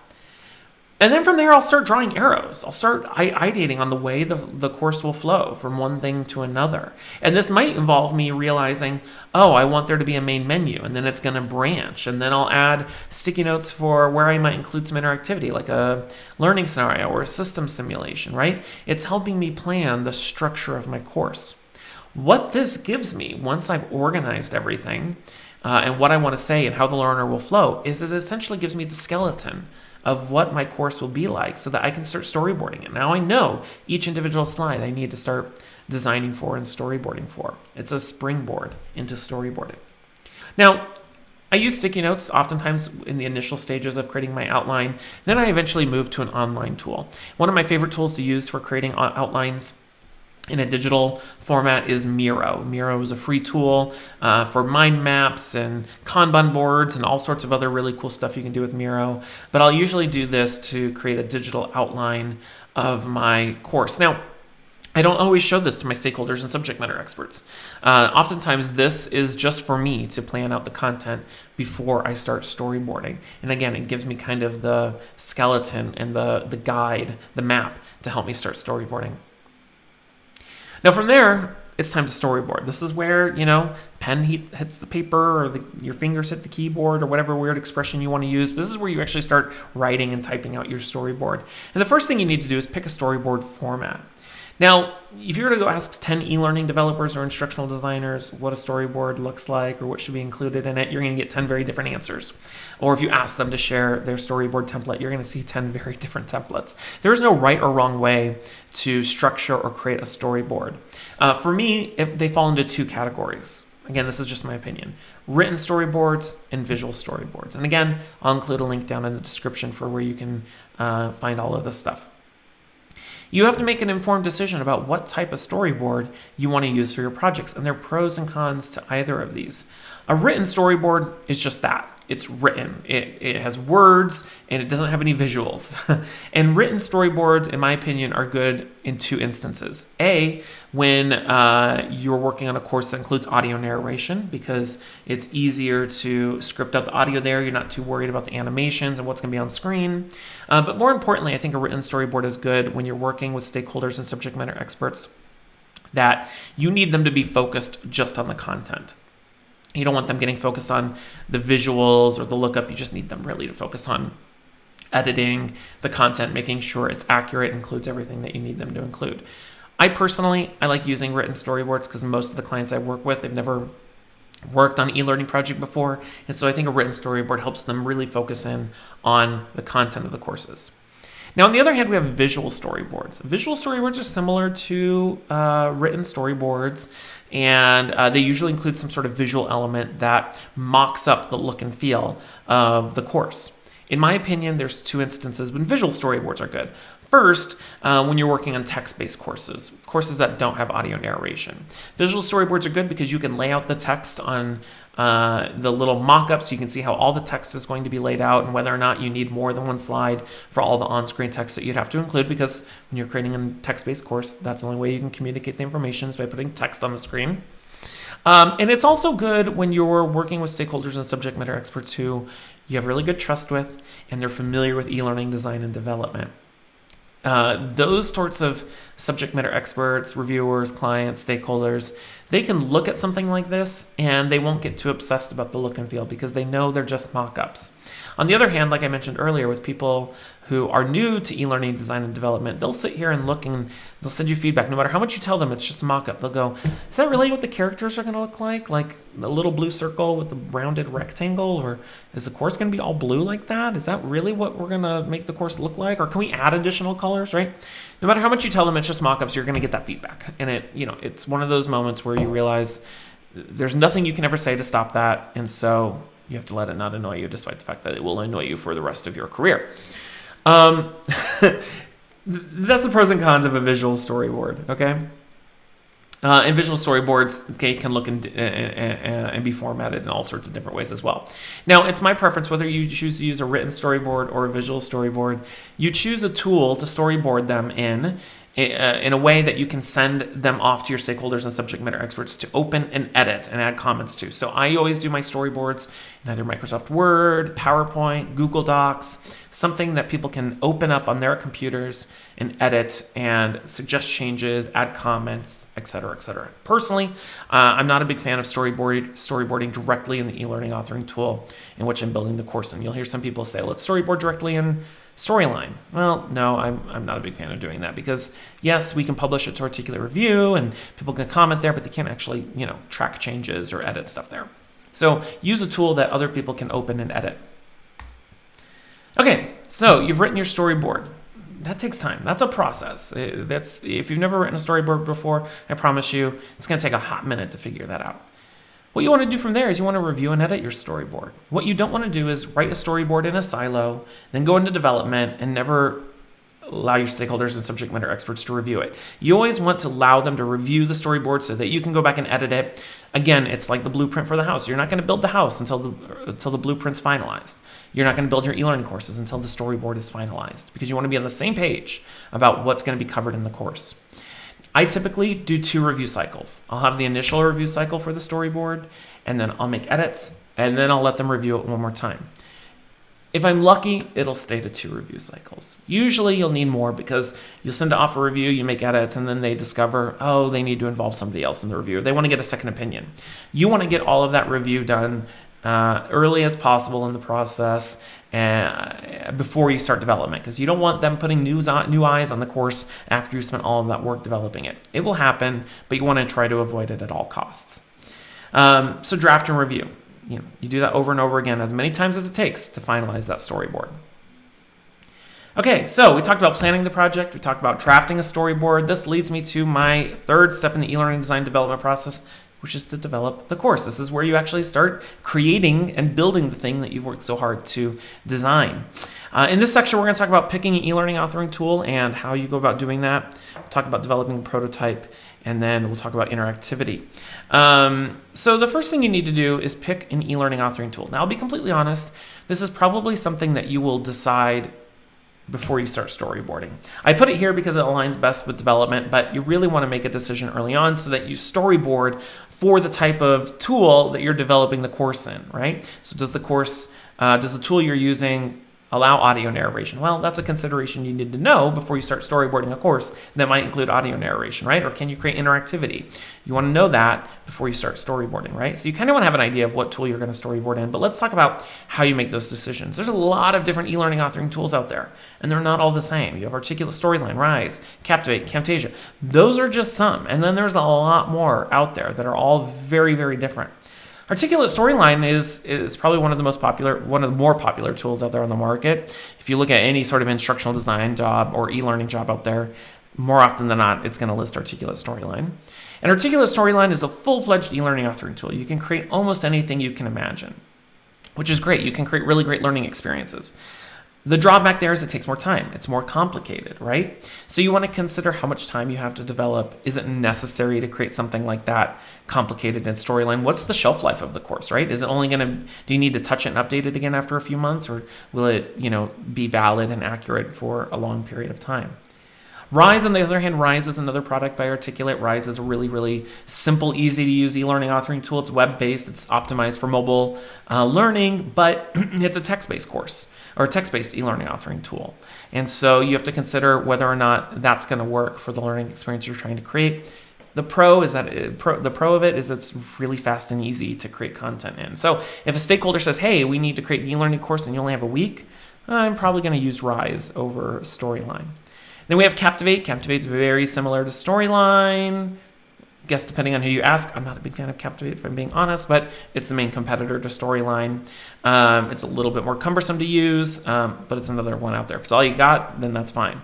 And then from there, I'll start drawing arrows. I'll start ideating on the way the course will flow from one thing to another. And this might involve me realizing, oh, I want there to be a main menu, and then it's going to branch. And then I'll add sticky notes for where I might include some interactivity, like a learning scenario or a system simulation, right? It's helping me plan the structure of my course. What this gives me, once I've organized everything, and what I want to say and how the learner will flow, is it essentially gives me the skeleton of what my course will be like so that I can start storyboarding it. Now I know each individual slide I need to start designing for and storyboarding for. It's a springboard into storyboarding. Now, I use sticky notes oftentimes in the initial stages of creating my outline. Then I eventually move to an online tool. One of my favorite tools to use for creating outlines in a digital format is Miro. Miro is a free tool for mind maps and Kanban boards and all sorts of other really cool stuff you can do with Miro. But I'll usually do this to create a digital outline of my course. Now, I don't always show this to my stakeholders and subject matter experts. Oftentimes, this is just for me to plan out the content before I start storyboarding. And again, it gives me kind of the skeleton and the guide, the map to help me start storyboarding. Now from there, it's time to storyboard. This is where, pen hits the paper or your fingers hit the keyboard or whatever weird expression you want to use. This is where you actually start writing and typing out your storyboard. And the first thing you need to do is pick a storyboard format. Now, if you were to go ask 10 e-learning developers or instructional designers what a storyboard looks like or what should be included in it, you're going to get 10 very different answers. Or if you ask them to share their storyboard template, you're going to see 10 very different templates. There is no right or wrong way to structure or create a storyboard. For me, if they fall into two categories. Again, this is just my opinion. Written storyboards and visual storyboards. And again, I'll include a link down in the description for where you can find all of this stuff. You have to make an informed decision about what type of storyboard you want to use for your projects, and there are pros and cons to either of these. A written storyboard is just that. It's written. It has words, and it doesn't have any visuals. And written storyboards, in my opinion, are good in two instances. A, when you're working on a course that includes audio narration, because it's easier to script out the audio there. You're not too worried about the animations and what's going to be on screen. But more importantly, I think a written storyboard is good when you're working with stakeholders and subject matter experts that you need them to be focused just on the content. You don't want them getting focused on the visuals or the lookup. You just need them really to focus on editing the content, making sure it's accurate, includes everything that you need them to include. I like using written storyboards because most of the clients I work with, they've never worked on an e-learning project before. And so I think a written storyboard helps them really focus in on the content of the courses. Now, on the other hand, we have visual storyboards. Visual storyboards are similar to written storyboards, and they usually include some sort of visual element that mocks up the look and feel of the course. In my opinion, there's two instances when visual storyboards are good. First, when you're working on text-based courses that don't have audio narration. Visual storyboards are good because you can lay out the text on the little mock-ups. You can see how all the text is going to be laid out and whether or not you need more than one slide for all the on-screen text that you'd have to include, because when you're creating a text-based course, that's the only way you can communicate the information is by putting text on the screen. And it's also good when you're working with stakeholders and subject matter experts who you have really good trust with and they're familiar with e-learning design and development. Those sorts of subject matter experts, reviewers, clients, stakeholders, they can look at something like this and they won't get too obsessed about the look and feel because they know they're just mock-ups. On the other hand, like I mentioned earlier, with people who are new to e-learning design and development, they'll sit here and look and they'll send you feedback. No matter how much you tell them it's just a mock-up, they'll go, is that really what the characters are going to look like? Like a little blue circle with a rounded rectangle? Or is the course going to be all blue like that? Is that really what we're going to make the course look like? Or can we add additional colors, right? No matter how much you tell them it's just mock-ups, you're going to get that feedback. And it's one of those moments where you realize there's nothing you can ever say to stop that. And so you have to let it not annoy you, despite the fact that it will annoy you for the rest of your career. That's the pros and cons of a visual storyboard, okay? And visual storyboards, can look and be formatted in all sorts of different ways as well. Now, it's my preference whether you choose to use a written storyboard or a visual storyboard. You choose a tool to storyboard them in a way that you can send them off to your stakeholders and subject matter experts to open and edit and add comments to. So I always do my storyboards in either Microsoft Word, PowerPoint, Google Docs, something that people can open up on their computers and edit and suggest changes, add comments, etc., etc. Personally, I'm not a big fan of storyboarding directly in the e-learning authoring tool in which I'm building the course in. You'll hear some people say, let's storyboard directly in Storyline. Well, no, I'm not a big fan of doing that because yes, we can publish it to Articulate Review and people can comment there, but they can't actually, track changes or edit stuff there. So use a tool that other people can open and edit. Okay, so you've written your storyboard. That takes time. That's a process. If you've never written a storyboard before, I promise you, it's going to take a hot minute to figure that out. What you want to do from there is you want to review and edit your storyboard. What you don't want to do is write a storyboard in a silo, then go into development and never allow your stakeholders and subject matter experts to review it. You always want to allow them to review the storyboard so that you can go back and edit it. Again, it's like the blueprint for the house. You're not going to build the house until the blueprint's finalized. You're not going to build your e-learning courses until the storyboard is finalized because you want to be on the same page about what's going to be covered in the course. I typically do 2 review cycles. I'll have the initial review cycle for the storyboard, and then I'll make edits, and then I'll let them review it one more time. If I'm lucky, it'll stay to 2 review cycles. Usually you'll need more because you'll send it off a review, you make edits, and then they discover, they need to involve somebody else in the review. They want to get a second opinion. You want to get all of that review done early as possible in the process before you start development, because you don't want them putting new eyes on the course after you spent all of that work developing it. It will happen, but you want to try to avoid it at all costs. So draft and review. You do that over and over again as many times as it takes to finalize that storyboard. Okay, so we talked about planning the project. We talked about drafting a storyboard. This leads me to my third step in the e-learning design development process, which is to develop the course. This is where you actually start creating and building the thing that you've worked so hard to design. In this section, we're going to talk about picking an e-learning authoring tool and how you go about doing that. We'll talk about developing a prototype, and then we'll talk about interactivity. So the first thing you need to do is pick an e-learning authoring tool. Now, I'll be completely honest, this is probably something that you will decide before you start storyboarding. I put it here because it aligns best with development, but you really want to make a decision early on so that you storyboard for the type of tool that you're developing the course in, right? So does the tool you're using allow audio narration? Well, that's a consideration you need to know before you start storyboarding a course that might include audio narration, right? Or can you create interactivity? You want to know that before you start storyboarding, right? So you kind of want to have an idea of what tool you're going to storyboard in, but let's talk about how you make those decisions. There's a lot of different e-learning authoring tools out there, and they're not all the same. You have Articulate Storyline, Rise, Captivate, Camtasia. Those are just some, and then there's a lot more out there that are all very, very different. Articulate Storyline is probably one of the more popular tools out there on the market. If you look at any sort of instructional design job or e-learning job out there, more often than not, it's going to list Articulate Storyline. And Articulate Storyline is a full-fledged e-learning authoring tool. You can create almost anything you can imagine, which is great. You can create really great learning experiences. The drawback there is it takes more time. It's more complicated, right? So you want to consider how much time you have to develop. Is it necessary to create something like that complicated in Storyline? What's the shelf life of the course, right? Is it only do you need to touch it and update it again after a few months, or will it, be valid and accurate for a long period of time? Rise, on the other hand, Rise is another product by Articulate. Rise is a really, really simple, easy to use e-learning authoring tool. It's web-based. It's optimized for mobile learning, but it's a text-based course or a text-based e-learning authoring tool. And so you have to consider whether or not that's going to work for the learning experience you're trying to create. The pro of it is it's really fast and easy to create content in. So if a stakeholder says, hey, we need to create an e-learning course and you only have a week, I'm probably going to use Rise over Storyline. Then we have Captivate. Captivate's very similar to Storyline. Guess depending on who you ask, I'm not a big fan of Captivate if I'm being honest, but it's the main competitor to Storyline. It's a little bit more cumbersome to use, but it's another one out there. If it's all you got, then that's fine. And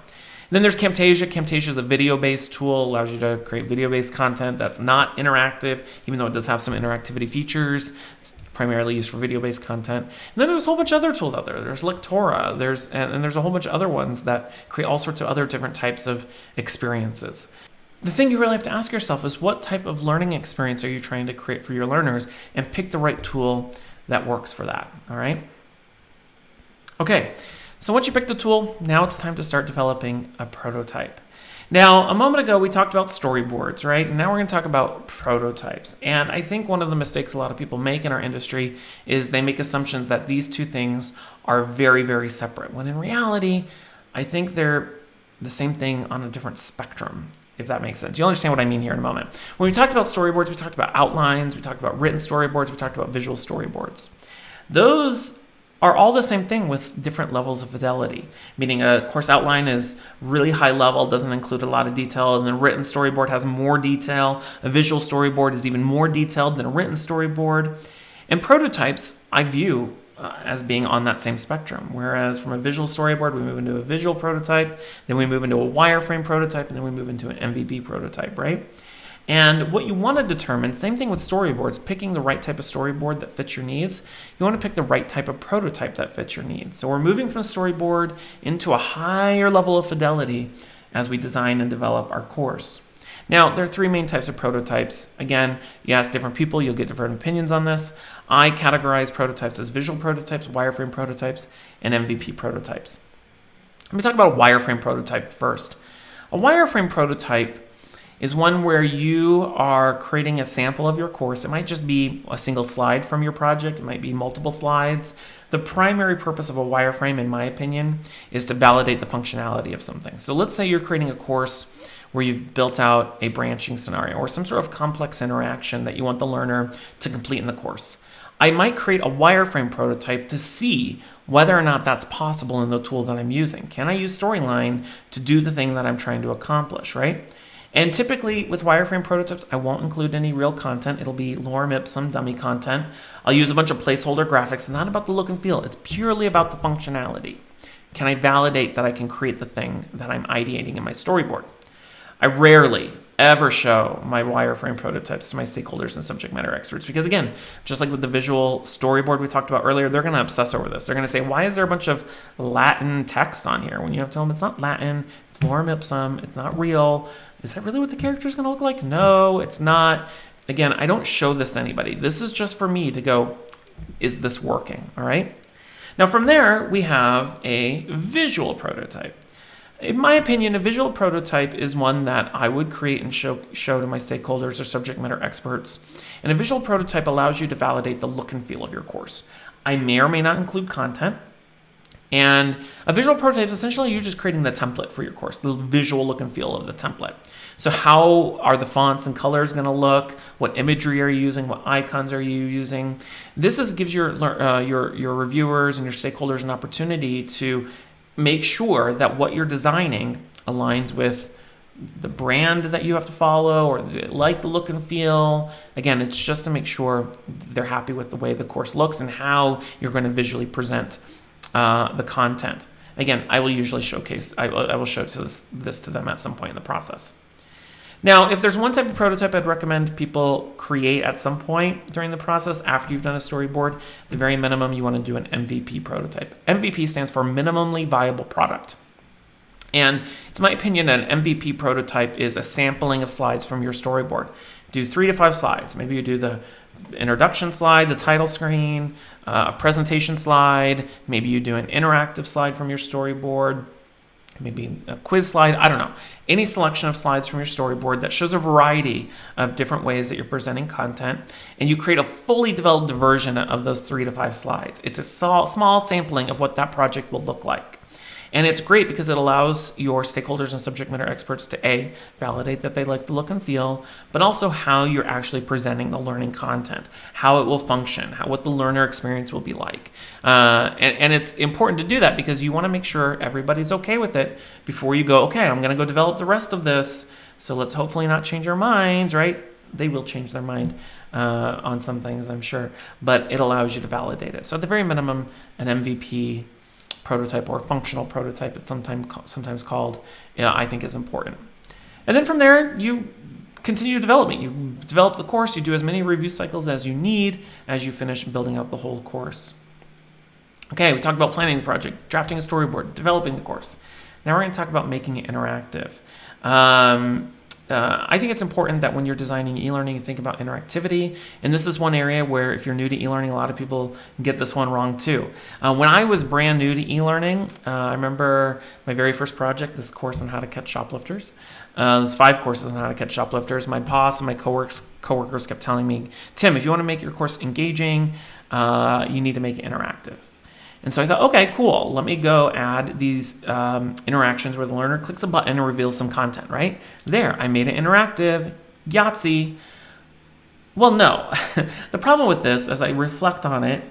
then there's Camtasia. Camtasia is a video-based tool, allows you to create video-based content that's not interactive, even though it does have some interactivity features. It's primarily used for video-based content. And then there's a whole bunch of other tools out there. There's Lectora, and there's a whole bunch of other ones that create all sorts of other different types of experiences. The thing you really have to ask yourself is what type of learning experience are you trying to create for your learners, and pick the right tool that works for that, all right? Okay, so once you pick the tool, now it's time to start developing a prototype. Now, a moment ago, we talked about storyboards, right? And now we're going to talk about prototypes. And I think one of the mistakes a lot of people make in our industry is they make assumptions that these two things are very, very separate, when in reality, I think they're the same thing on a different spectrum, if that makes sense. You'll understand what I mean here in a moment. When we talked about storyboards, we talked about outlines, we talked about written storyboards, we talked about visual storyboards. Those are all the same thing with different levels of fidelity, meaning a course outline is really high level, doesn't include a lot of detail, and the written storyboard has more detail. A visual storyboard is even more detailed than a written storyboard. And prototypes, I view as being on that same spectrum, whereas from a visual storyboard, we move into a visual prototype, then we move into a wireframe prototype, and then we move into an MVP prototype, right? And what you want to determine, same thing with storyboards, picking the right type of storyboard that fits your needs. You want to pick the right type of prototype that fits your needs. So we're moving from a storyboard into a higher level of fidelity as we design and develop our course. Now, there are three main types of prototypes. Again, you ask different people, you'll get different opinions on this. I categorize prototypes as visual prototypes, wireframe prototypes, and MVP prototypes. Let me talk about a wireframe prototype first. A wireframe prototype is one where you are creating a sample of your course. It might just be a single slide from your project. It might be multiple slides. The primary purpose of a wireframe, in my opinion, is to validate the functionality of something. So let's say you're creating a course where you've built out a branching scenario or some sort of complex interaction that you want the learner to complete in the course. I might create a wireframe prototype to see whether or not that's possible in the tool that I'm using. Can I use Storyline to do the thing that I'm trying to accomplish, right? And typically with wireframe prototypes, I won't include any real content. It'll be lorem ipsum dummy content. I'll use a bunch of placeholder graphics. It's not about the look and feel. It's purely about the functionality. Can I validate that I can create the thing that I'm ideating in my storyboard? I rarely ever show my wireframe prototypes to my stakeholders and subject matter experts because, again, just like with the visual storyboard we talked about earlier, they're going to obsess over this. They're going to say, why is there a bunch of Latin text on here? When you have to tell them it's not Latin, it's lorem ipsum, it's not real. Is that really what the character is going to look like? No, it's not. Again, I don't show this to anybody. This is just for me to go, is this working? All right. Now from there, we have a visual prototype. In my opinion, a visual prototype is one that I would create and show to my stakeholders or subject matter experts. And a visual prototype allows you to validate the look and feel of your course. I may or may not include content. And a visual prototype is essentially you just creating the template for your course, the visual look and feel of the template. So how are the fonts and colors going to look? What imagery are you using? What icons are you using? This gives your reviewers and your stakeholders an opportunity to make sure that what you're designing aligns with the brand that you have to follow or like the look and feel. Again, it's just to make sure they're happy with the way the course looks and how you're going to visually present the content. Again, I will usually showcase, I will show this to them at some point in the process. Now, if there's one type of prototype I'd recommend people create at some point during the process after you've done a storyboard, at the very minimum, you want to do an MVP prototype. MVP stands for minimally viable product. And it's my opinion that an MVP prototype is a sampling of slides from your storyboard. Do 3 to 5 slides. Maybe you do the introduction slide, the title screen, a presentation slide. Maybe you do an interactive slide from your storyboard. Maybe a quiz slide, I don't know. Any selection of slides from your storyboard that shows a variety of different ways that you're presenting content, and you create a fully developed version of those 3 to 5 slides. It's a small sampling of what that project will look like. And it's great because it allows your stakeholders and subject matter experts to A, validate that they like the look and feel, but also how you're actually presenting the learning content, how it will function, what the learner experience will be like. And it's important to do that because you want to make sure everybody's okay with it before you go, okay, I'm going to go develop the rest of this. So let's hopefully not change our minds, right? They will change their mind on some things, I'm sure, but it allows you to validate it. So at the very minimum, an MVP prototype or functional prototype, it's sometimes called, I think is important. And then from there, you continue development. You develop the course, you do as many review cycles as you need as you finish building out the whole course. Okay, we talked about planning the project, drafting a storyboard, developing the course. Now we're going to talk about making it interactive. I think it's important that when you're designing e-learning, you think about interactivity. And this is one area where if you're new to e-learning, a lot of people get this one wrong too. When I was brand new to e-learning, I remember my very first project, this course on how to catch shoplifters. There's 5 courses on how to catch shoplifters. My boss and my coworkers kept telling me, Tim, if you want to make your course engaging, you need to make it interactive. And so I thought, okay, cool. Let me go add these interactions where the learner clicks a button and reveals some content, right? There, I made it interactive. Yahtzee. Well, no. The problem with this, as I reflect on it,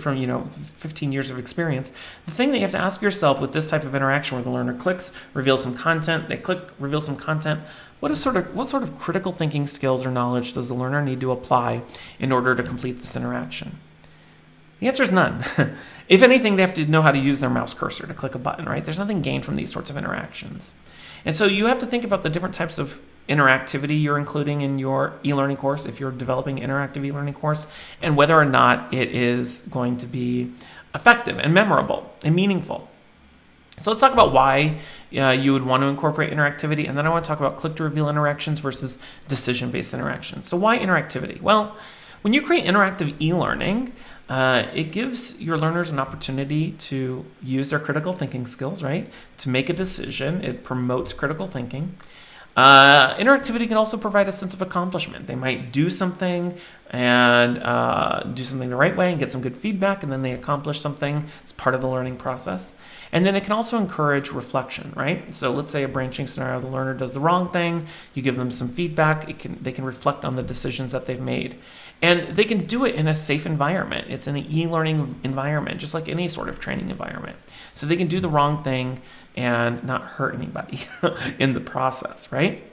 from 15 years of experience, the thing that you have to ask yourself with this type of interaction where the learner clicks, reveals some content, they click, reveal some content, what sort of critical thinking skills or knowledge does the learner need to apply in order to complete this interaction? The answer is none. If anything, they have to know how to use their mouse cursor to click a button, right? There's nothing gained from these sorts of interactions. And so you have to think about the different types of interactivity you're including in your e-learning course, if you're developing an interactive e-learning course, and whether or not it is going to be effective and memorable and meaningful. So let's talk about why you would want to incorporate interactivity, and then I want to talk about click-to-reveal interactions versus decision-based interactions. So why interactivity? Well, when you create interactive e-learning, it gives your learners an opportunity to use their critical thinking skills, right? To make a decision. It promotes critical thinking. Interactivity can also provide a sense of accomplishment. They might do something and do something the right way and get some good feedback, and then they accomplish something. It's part of the learning process. And then it can also encourage reflection, right? So let's say a branching scenario, the learner does the wrong thing, you give them some feedback, they can reflect on the decisions that they've made. And they can do it in a safe environment. It's in an e-learning environment, just like any sort of training environment. So they can do the wrong thing and not hurt anybody in the process, right?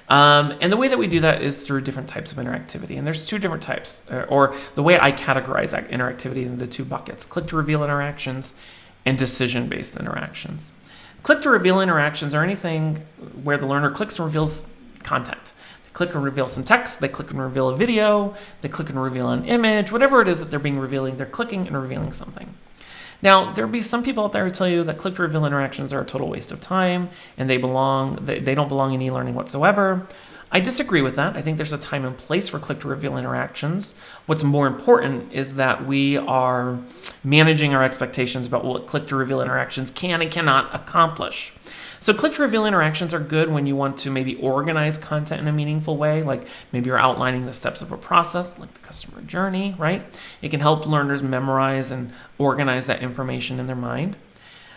And the way that we do that is through different types of interactivity. And there's two different types, or the way I categorize interactivity is into two buckets: click-to-reveal interactions and decision-based interactions. Click-to-reveal interactions are anything where the learner clicks and reveals content. They click and reveal some text, they click and reveal a video, they click and reveal an image, whatever it is that they're being revealing, they're clicking and revealing something. Now, there'll be some people out there who tell you that click-to-reveal interactions are a total waste of time and they don't belong in e-learning whatsoever. I disagree with that. I think there's a time and place for click-to-reveal interactions. What's more important is that we are managing our expectations about what click-to-reveal interactions can and cannot accomplish. So click-to-reveal interactions are good when you want to maybe organize content in a meaningful way, like maybe you're outlining the steps of a process, like the customer journey, right? It can help learners memorize and organize that information in their mind.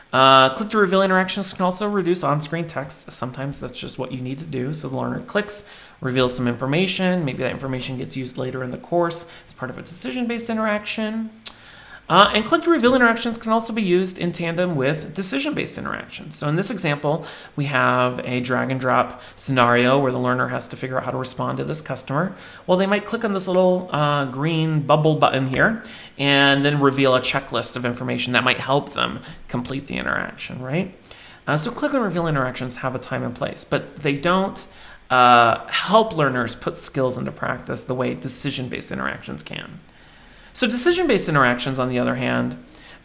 Click-to-reveal interactions can also reduce on-screen text. Sometimes that's just what you need to do. So the learner clicks, reveals some information. Maybe that information gets used later in the course as part of a decision-based interaction. And click-to-reveal interactions can also be used in tandem with decision-based interactions. So in this example, we have a drag-and-drop scenario where the learner has to figure out how to respond to this customer. Well, they might click on this little green bubble button here and then reveal a checklist of information that might help them complete the interaction, right? So click and reveal interactions have a time and place, but they don't help learners put skills into practice the way decision-based interactions can. So decision-based interactions, on the other hand,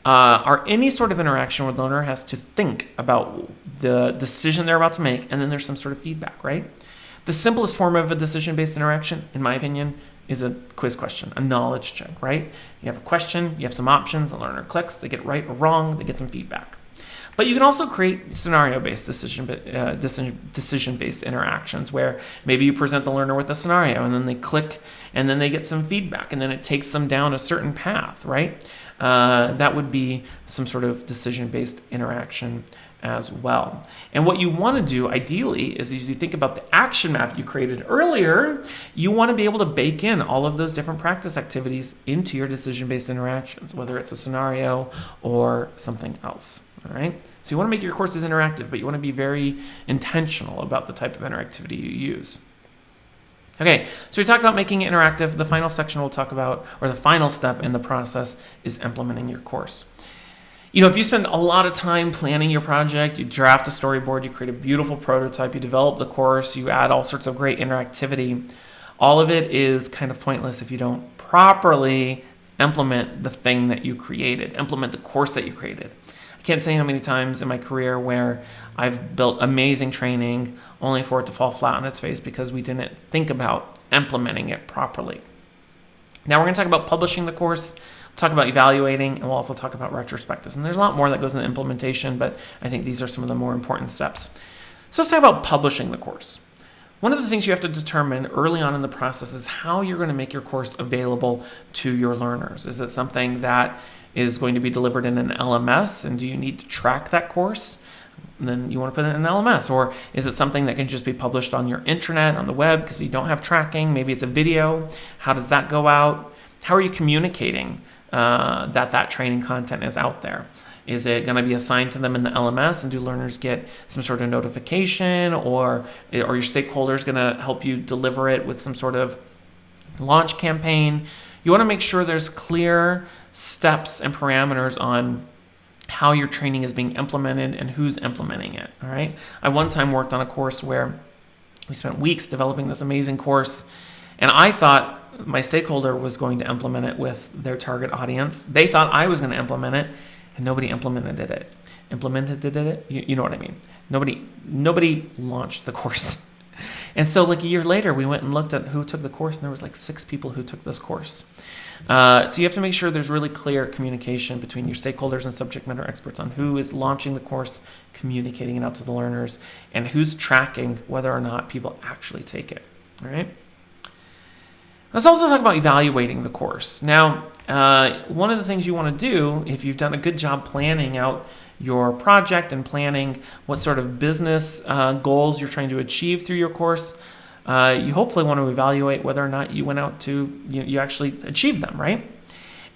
are any sort of interaction where the learner has to think about the decision they're about to make, and then there's some sort of feedback, right? The simplest form of a decision-based interaction, in my opinion, is a quiz question, a knowledge check, right? You have a question, you have some options, the learner clicks, they get it right or wrong, they get some feedback. But you can also create scenario-based decision-based interactions where maybe you present the learner with a scenario and then they click and then they get some feedback and then it takes them down a certain path, right? That would be some sort of decision-based interaction as well. And what you want to do ideally is, as you think about the action map you created earlier, you want to be able to bake in all of those different practice activities into your decision-based interactions, whether it's a scenario or something else. All right. So you want to make your courses interactive, but you want to be very intentional about the type of interactivity you use. Okay, so we talked about making it interactive. The final section we'll talk about, or the final step in the process, is implementing your course. You know, if you spend a lot of time planning your project, you draft a storyboard, you create a beautiful prototype, you develop the course, you add all sorts of great interactivity, all of it is kind of pointless if you don't properly implement the thing that you created, implement the course that you created. I can't tell you how many times in my career where I've built amazing training only for it to fall flat on its face because we didn't think about implementing it properly. Now we're going to talk about publishing the course, we'll talk about evaluating, and we'll also talk about retrospectives. And there's a lot more that goes into implementation, but I think these are some of the more important steps. So let's talk about publishing the course. One of the things you have to determine early on in the process is how you're going to make your course available to your learners. Is it something that is going to be delivered in an LMS, and do you need to track that course? And then you want to put it in an LMS, or is it something that can just be published on your intranet, on the web, because you don't have tracking? Maybe it's a video. How does that go out? How are you communicating that training content is out there? Is it going to be assigned to them in the LMS, and do learners get some sort of notification, or are your stakeholders going to help you deliver it with some sort of launch campaign? You want to make sure there's clear steps and parameters on how your training is being implemented and who's implementing it, all right? I one time worked on a course where we spent weeks developing this amazing course, and I thought my stakeholder was going to implement it with their target audience. They thought I was going to implement it, and nobody implemented it. You know what I mean. Nobody launched the course. And so like a year later, we went and looked at who took the course, and there was like 6 people who took this course. So you have to make sure there's really clear communication between your stakeholders and subject matter experts on who is launching the course, communicating it out to the learners, and who's tracking whether or not people actually take it. All right. Let's also talk about evaluating the course. Now, one of the things you want to do, if you've done a good job planning out your project and planning what sort of business goals you're trying to achieve through your course, you hopefully want to evaluate whether or not you went out to, you actually achieved them, right?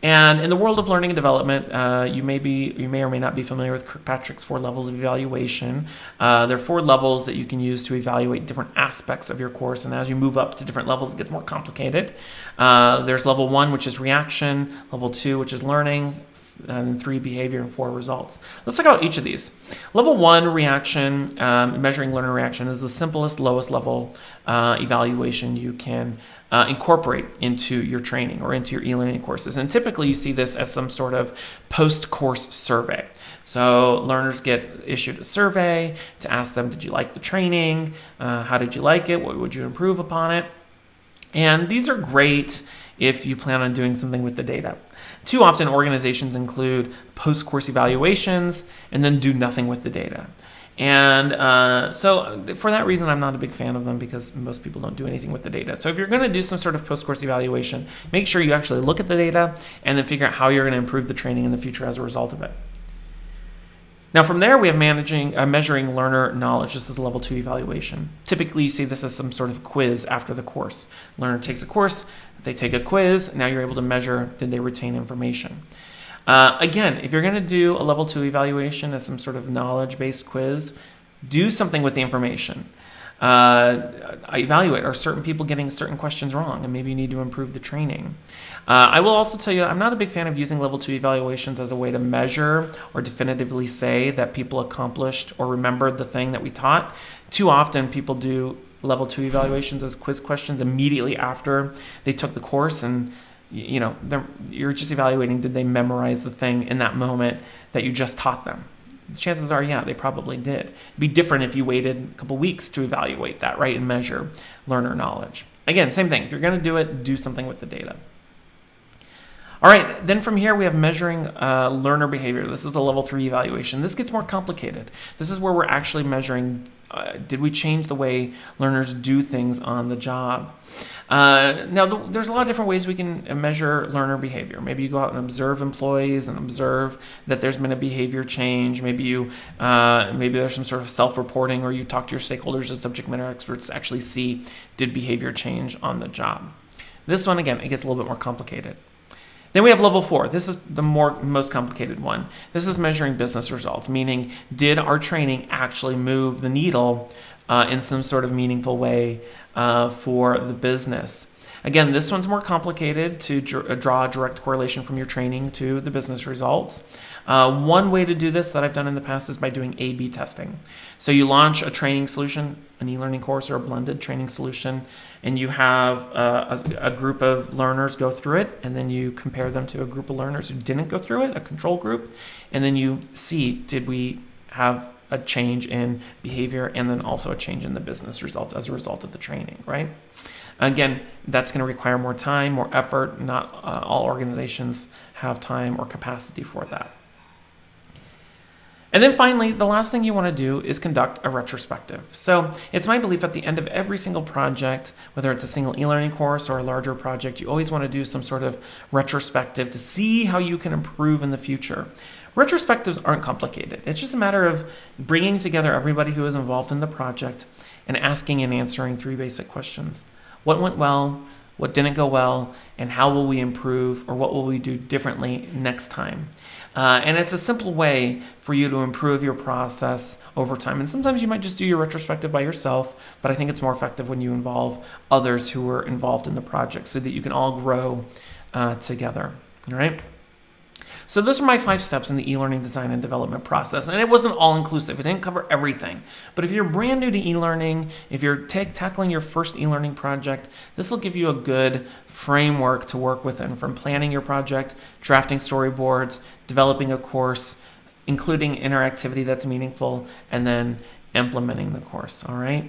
And in the world of learning and development, you may or may not be familiar with Kirkpatrick's 4 levels of evaluation. There are 4 levels that you can use to evaluate different aspects of your course, and as you move up to different levels, it gets more complicated. There's level 1, which is reaction, level 2, which is learning, and 3, behavior, and 4, results. Let's talk about each of these. Level 1, reaction, measuring learner reaction, is the simplest, lowest level evaluation you can incorporate into your training or into your e-learning courses. And typically you see this as some sort of post-course survey. So learners get issued a survey to ask them, did you like the training? How did you like it? What would you improve upon it? And these are great if you plan on doing something with the data. Too often organizations include post-course evaluations and then do nothing with the data. And so for that reason, I'm not a big fan of them, because most people don't do anything with the data. So if you're going to do some sort of post-course evaluation, make sure you actually look at the data and then figure out how you're going to improve the training in the future as a result of it. Now from there, we have measuring learner knowledge. This is a level 2 evaluation. Typically, you see this as some sort of quiz after the course. Learner takes a course, they take a quiz, now you're able to measure, did they retain information? Again, if you're going to do a level 2 evaluation as some sort of knowledge-based quiz, do something with the information. Evaluate, are certain people getting certain questions wrong, and maybe you need to improve the training. I will also tell you, I'm not a big fan of using level 2 evaluations as a way to measure or definitively say that people accomplished or remembered the thing that we taught. Too often people do level 2 evaluations as quiz questions immediately after they took the course, and you're just evaluating, did they memorize the thing in that moment that you just taught them? Chances are, yeah, they probably did. It'd be different if you waited a couple weeks to evaluate that, right, and measure learner knowledge. Again, same thing. If you're going to do it, do something with the data. All right, then from here we have measuring learner behavior. This is a level 3 evaluation. This gets more complicated. This is where we're actually measuring, did we change the way learners do things on the job? Now, there's a lot of different ways we can measure learner behavior. Maybe you go out and observe employees and observe that there's been a behavior change. Maybe there's some sort of self-reporting, or you talk to your stakeholders and subject matter experts to actually see, did behavior change on the job? This one, again, it gets a little bit more complicated. Then we have level 4. This is the most complicated one. This is measuring business results, meaning did our training actually move the needle in some sort of meaningful way for the business? Again, this one's more complicated to draw a direct correlation from your training to the business results. One way to do this that I've done in the past is by doing A/B testing. So you launch a training solution, an e-learning course or a blended training solution, and you have a group of learners go through it, and then you compare them to a group of learners who didn't go through it, a control group, and then you see, did we have a change in behavior and then also a change in the business results as a result of the training, right? Again, that's going to require more time, more effort. Not all organizations have time or capacity for that. And then finally, the last thing you want to do is conduct a retrospective. So it's my belief at the end of every single project, whether it's a single e-learning course or a larger project, you always want to do some sort of retrospective to see how you can improve in the future. Retrospectives aren't complicated. It's just a matter of bringing together everybody who is involved in the project and asking and answering 3 basic questions. What went well? What didn't go well? And how will we improve, or what will we do differently next time? And it's a simple way for you to improve your process over time. And sometimes you might just do your retrospective by yourself, but I think it's more effective when you involve others who are involved in the project so that you can all grow together. All right? So those are my 5 steps in the e-learning design and development process. And it wasn't all-inclusive. It didn't cover everything. But if you're brand new to e-learning, if you're tackling your first e-learning project, this will give you a good framework to work within, from planning your project, drafting storyboards, developing a course, including interactivity that's meaningful, and then implementing the course, all right?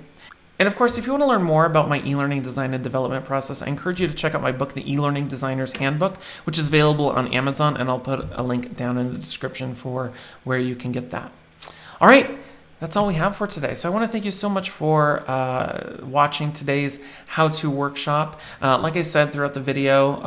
And of course, if you want to learn more about my e-learning design and development process, I encourage you to check out my book, The E-Learning Designer's Handbook, which is available on Amazon, and I'll put a link down in the description for where you can get that. All right. That's all we have for today. So I want to thank you so much for watching today's how-to workshop. Like I said throughout the video,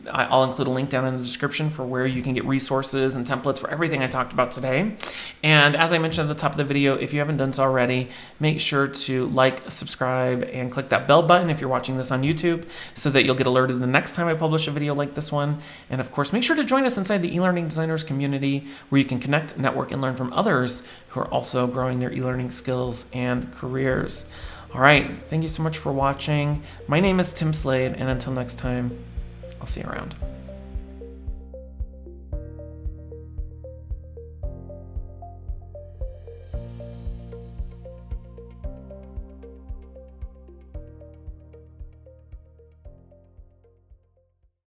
I'll include a link down in the description for where you can get resources and templates for everything I talked about today. And as I mentioned at the top of the video, if you haven't done so already, make sure to like, subscribe, and click that bell button if you're watching this on YouTube so that you'll get alerted the next time I publish a video like this one. And of course, make sure to join us inside the e-learning designers community where you can connect, network, and learn from others who are also growing their e-learning skills and careers. All right, thank you so much for watching. My name is Tim Slade, and until next time, I'll see you around.